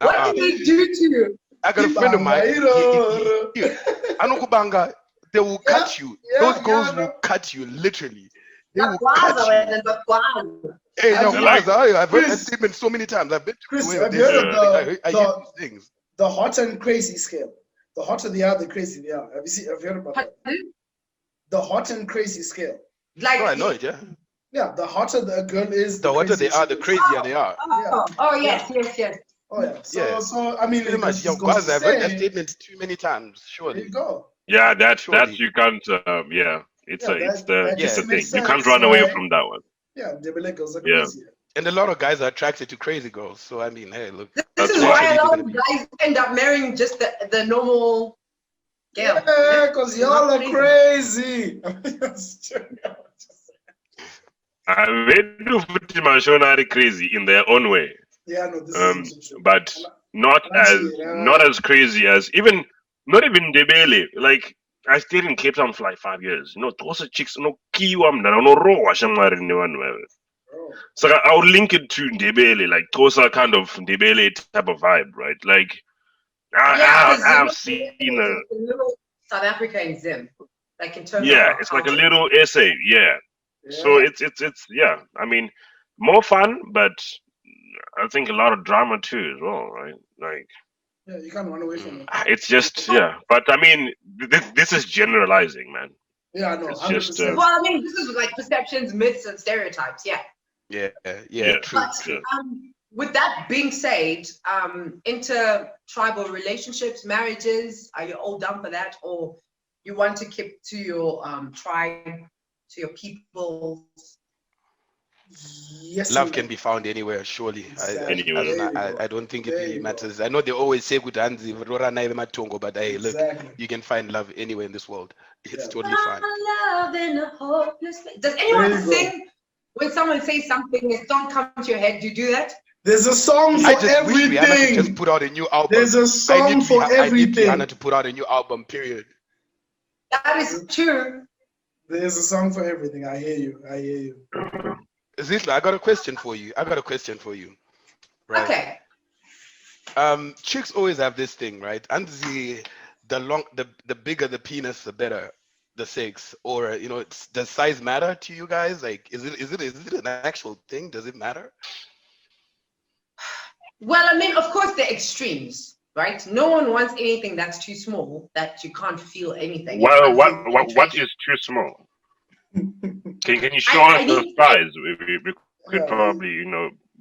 What did he do to you? I got a friend of mine. Anukubanga, they will cut you. Those girls will cut you, literally. They will cut you. Hey, I've heard that statement so many times. I've been to Chris, the have you heard of I hear these things. The hot and crazy scale? The hotter they are, the crazier they are. Have you heard about that? The hot and crazy scale. Like, I know it, yeah. Yeah, the hotter the girl is, The hotter they are, the crazier they are. Yes. Oh yeah. So I mean, Pretty much. I've heard that statement too many times. Surely. There you go. Yeah, that you can't. It's the thing. You can't run away from that one. Yeah, Ndebele girls are crazy. And a lot of guys are attracted to crazy girls. So I mean, hey, look. This is why a lot of guys end up marrying just the normal girl. Yeah, because y'all are crazy. They do put Shona crazy in their own way. Yeah, no, this is but not as crazy as not even Ndebele. Like I stayed in Cape Town for like 5 years. Those are chicks no raw. So I would link it to Ndebele, like those are kind of Ndebele type of vibe, right? Like I've seen a little South Africa in Zim, like in terms of it's like a little essay, yeah. So it's I mean, more fun, but I think a lot of drama too as well, right? Like you can't run away from it. It's just but I mean, this is generalizing, man. Yeah, I know. It's just well, I mean, this is like perceptions, myths, and stereotypes. Yeah, true. But with that being said, inter-tribal relationships, marriages, are you all done for that, or you want to keep to your tribe, to your peoples? Yes, love can be found anywhere, surely. Exactly. I don't think it really matters. I know they always say but hey, look, you can find love anywhere in this world. It's totally fine. Love in a hopeless place. Does anyone sing when someone says something, a song comes to your head? Do you do that? There's a song for everything. Rihanna to just put out a new album. There's a song for everything. I need Rihanna to put out a new album, period. That is true. There's a song for everything. I hear you. Zihlo, I got a question for you. Right? Okay. Chicks always have this thing, right? And the bigger the penis, the better the sex. Or does size matter to you guys? Like, is it an actual thing? Does it matter? Well, I mean, of course, they're extremes, right? No one wants anything that's too small that you can't feel anything. You Well, can't what feel what penetration. is too small? Can you show I us the need size we could Yeah. probably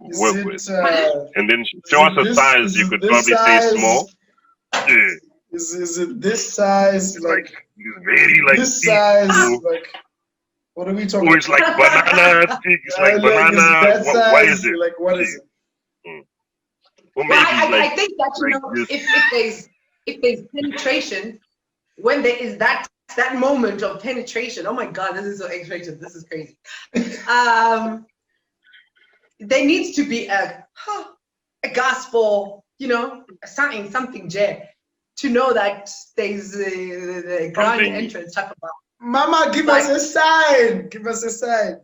Is work it with, pardon? and then is show us it a this size is you it could this probably say size? small. Yeah, Is it this size like like very like this thick, size like what are we talking or it's like banana thick. It's like like is banana. that What is size it? like what is it? Mm. Or Well, maybe like I think that like this. if there's penetration, when there is that moment of penetration, oh my God, this is so X-rated. This is crazy. There needs to be a gospel, something J, to know that there's the grand Something- entrance type of. Mama, give us a sign. Give us a sign.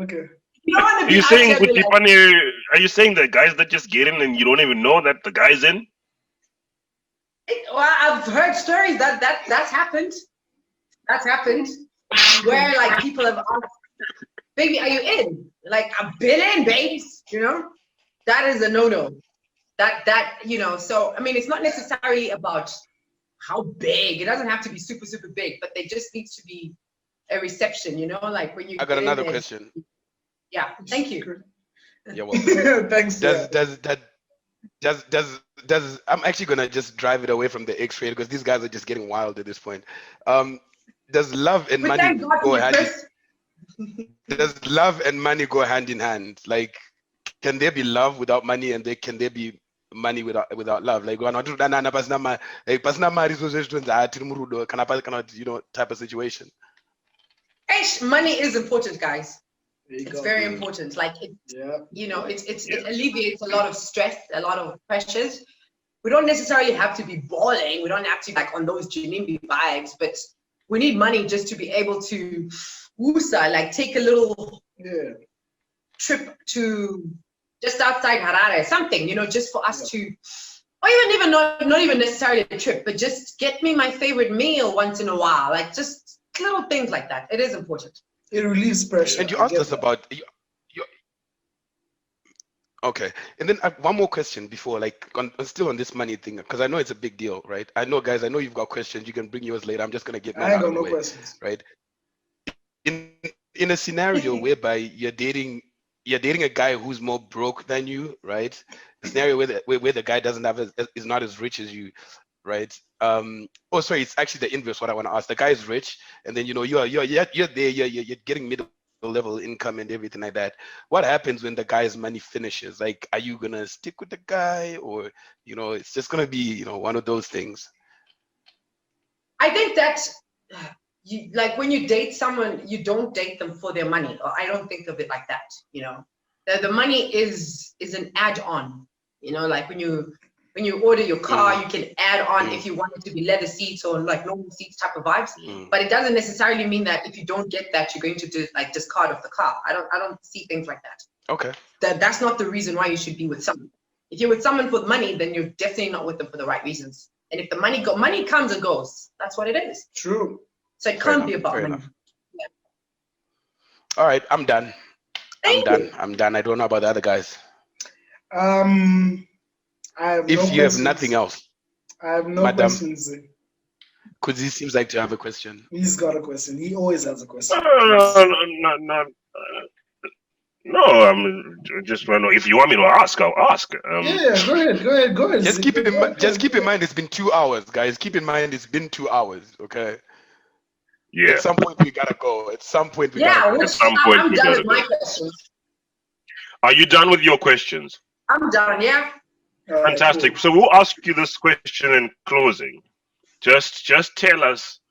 Okay. You don't want to Are be you out saying here with be like, are you saying that guys that just get in and you don't even know that the guy's in? well, I've heard stories that's happened. That's happened where like people have asked, baby, are you in? Like, I've been in, babes, that is a no-no. So I mean, it's not necessarily about how big. It doesn't have to be super, super big, but there just needs to be a reception, like when you I got get in another there. question. Yeah, thank you. You're welcome. Thanks. Does I'm actually gonna just drive it away from the X-ray because these guys are just getting wild at this point. Does love and We money thank God go for you, hand Chris. does love and money go hand in hand? Like, can there be love without money, and can there be money without love? Like, type of situation. Money is important, guys. There you It's go. very important. Like Yeah. it alleviates a lot of stress, a lot of pressures. We don't necessarily have to be balling. We don't have to be like on those Janimbi vibes, but we need money just to be able to woosa, like take a little trip to just outside Harare, something, just for us to, or even not even necessarily a trip, but just get me my favorite meal once in a while, like just little things like that. It is important. It relieves pressure. And you asked us about okay, and then one more question before, like, still on this money thing, because I know it's a big deal, right? I know, guys, I know you've got questions. You can bring yours later. I'm just gonna get mine I ain't out got of the no way, questions. right? In a scenario whereby you're dating a guy who's more broke than you, right? A scenario where the guy is not as rich as you, right? Oh, sorry, it's actually the inverse. What I want to ask: the guy is rich, and then you're there, you're getting middle level income and everything like that. What happens when the guy's money finishes? Like, are you gonna stick with the guy, or it's just gonna be one of those things? I think that you, like, when you date someone, you don't date them for their money, or I don't think of it like that. The money is an add-on. Like when you order your car, you can add on if you want it to be leather seats or like normal seats type of vibes. But it doesn't necessarily mean that if you don't get that, you're going to discard of the car. I don't see things like that. Okay. That's not the reason why you should be with someone. If you're with someone for money, then you're definitely not with them for the right reasons. And if the money comes and goes, that's what it is. True. So it can't be about money. Yeah. All right, I'm done. I'm done. I don't know about the other guys. If you have nothing else, I have no questions. Because he seems like to have a question. He's got a question. He always has a question. No, I'm just wondering if you want me to ask, I'll ask. Yeah, go ahead. Just keep in mind it's been 2 hours, guys. Keep in mind it's been 2 hours, okay? Yeah. At some point we gotta go. At some point we gotta go. At some point I'm we done gotta with my go. questions. Are you done with your questions? I'm done, yeah. Fantastic. Cool. So we'll ask you this question in closing. Just tell us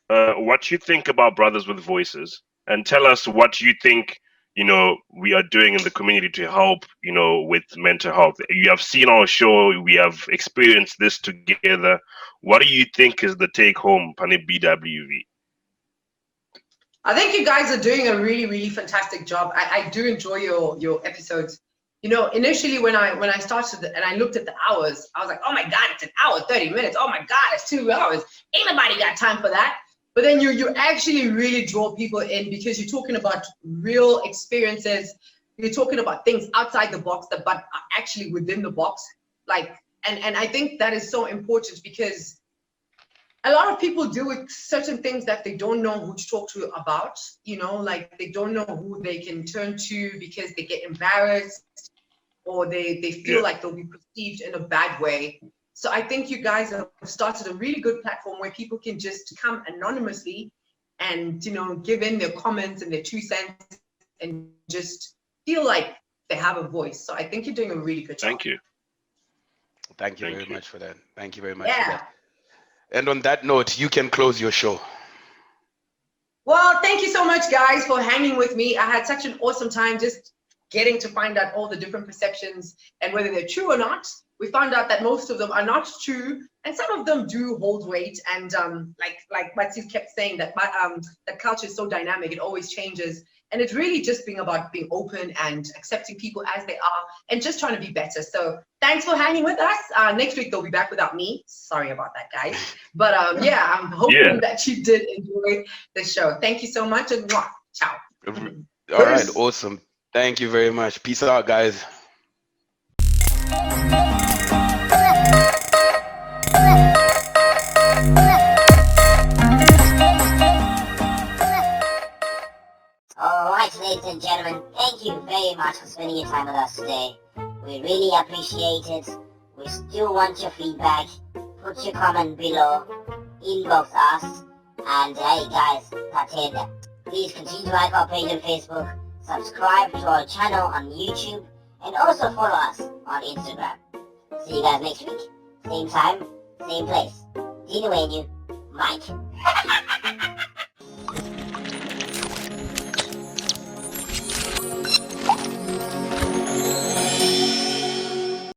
what you think about Brothers with Voices, and tell us what you think we are doing in the community to help with mental health. You have seen our show, we have experienced this together. What do you think is the take home, Pane BWV? I think you guys are doing a really, really fantastic job. I do enjoy your episodes. you know, initially when I started and I looked at the hours, I was like, oh my God, it's an hour, 30 minutes. Oh my God, it's 2 hours. Ain't nobody got time for that. But then you actually really draw people in because you're talking about real experiences. You're talking about things outside the box that but are actually within the box. Like, and I think that is so important because a lot of people deal with certain things that they don't know who to talk to about, you know, like they don't know who they can turn to because they get embarrassed or they feel like they'll be perceived in a bad way. So I think you guys have started a really good platform where people can just come anonymously and, you know, give in their comments and their 2 cents and just feel like they have a voice. So I think you're doing a really good job. Thank you. Thank you very much for that. Thank you very much Yeah. for that. And on that note, you can close your show. Well, thank you so much, guys, for hanging with me. I had such an awesome time just getting to find out all the different perceptions and whether they're true or not. We found out that most of them are not true, and some of them do hold weight. And like Matsi kept saying, that that culture is so dynamic; it always changes. And it's really just being about being open and accepting people as they are, and just trying to be better. So thanks for hanging with us. Next week they'll be back without me. Sorry about that, guys. But yeah, I'm hoping that you did enjoy the show. Thank you so much, and mwah, ciao. All right, awesome. Thank you very much. Peace out, guys. Alright, ladies and gentlemen, thank you very much for spending your time with us today. We really appreciate it. We still want your feedback. Put your comment below, inbox us, and hey guys, that's it. Please continue to like our page on Facebook, subscribe to our channel on YouTube, and also follow us on Instagram. See you guys next week. Same time, same place. Dino and you, Mike.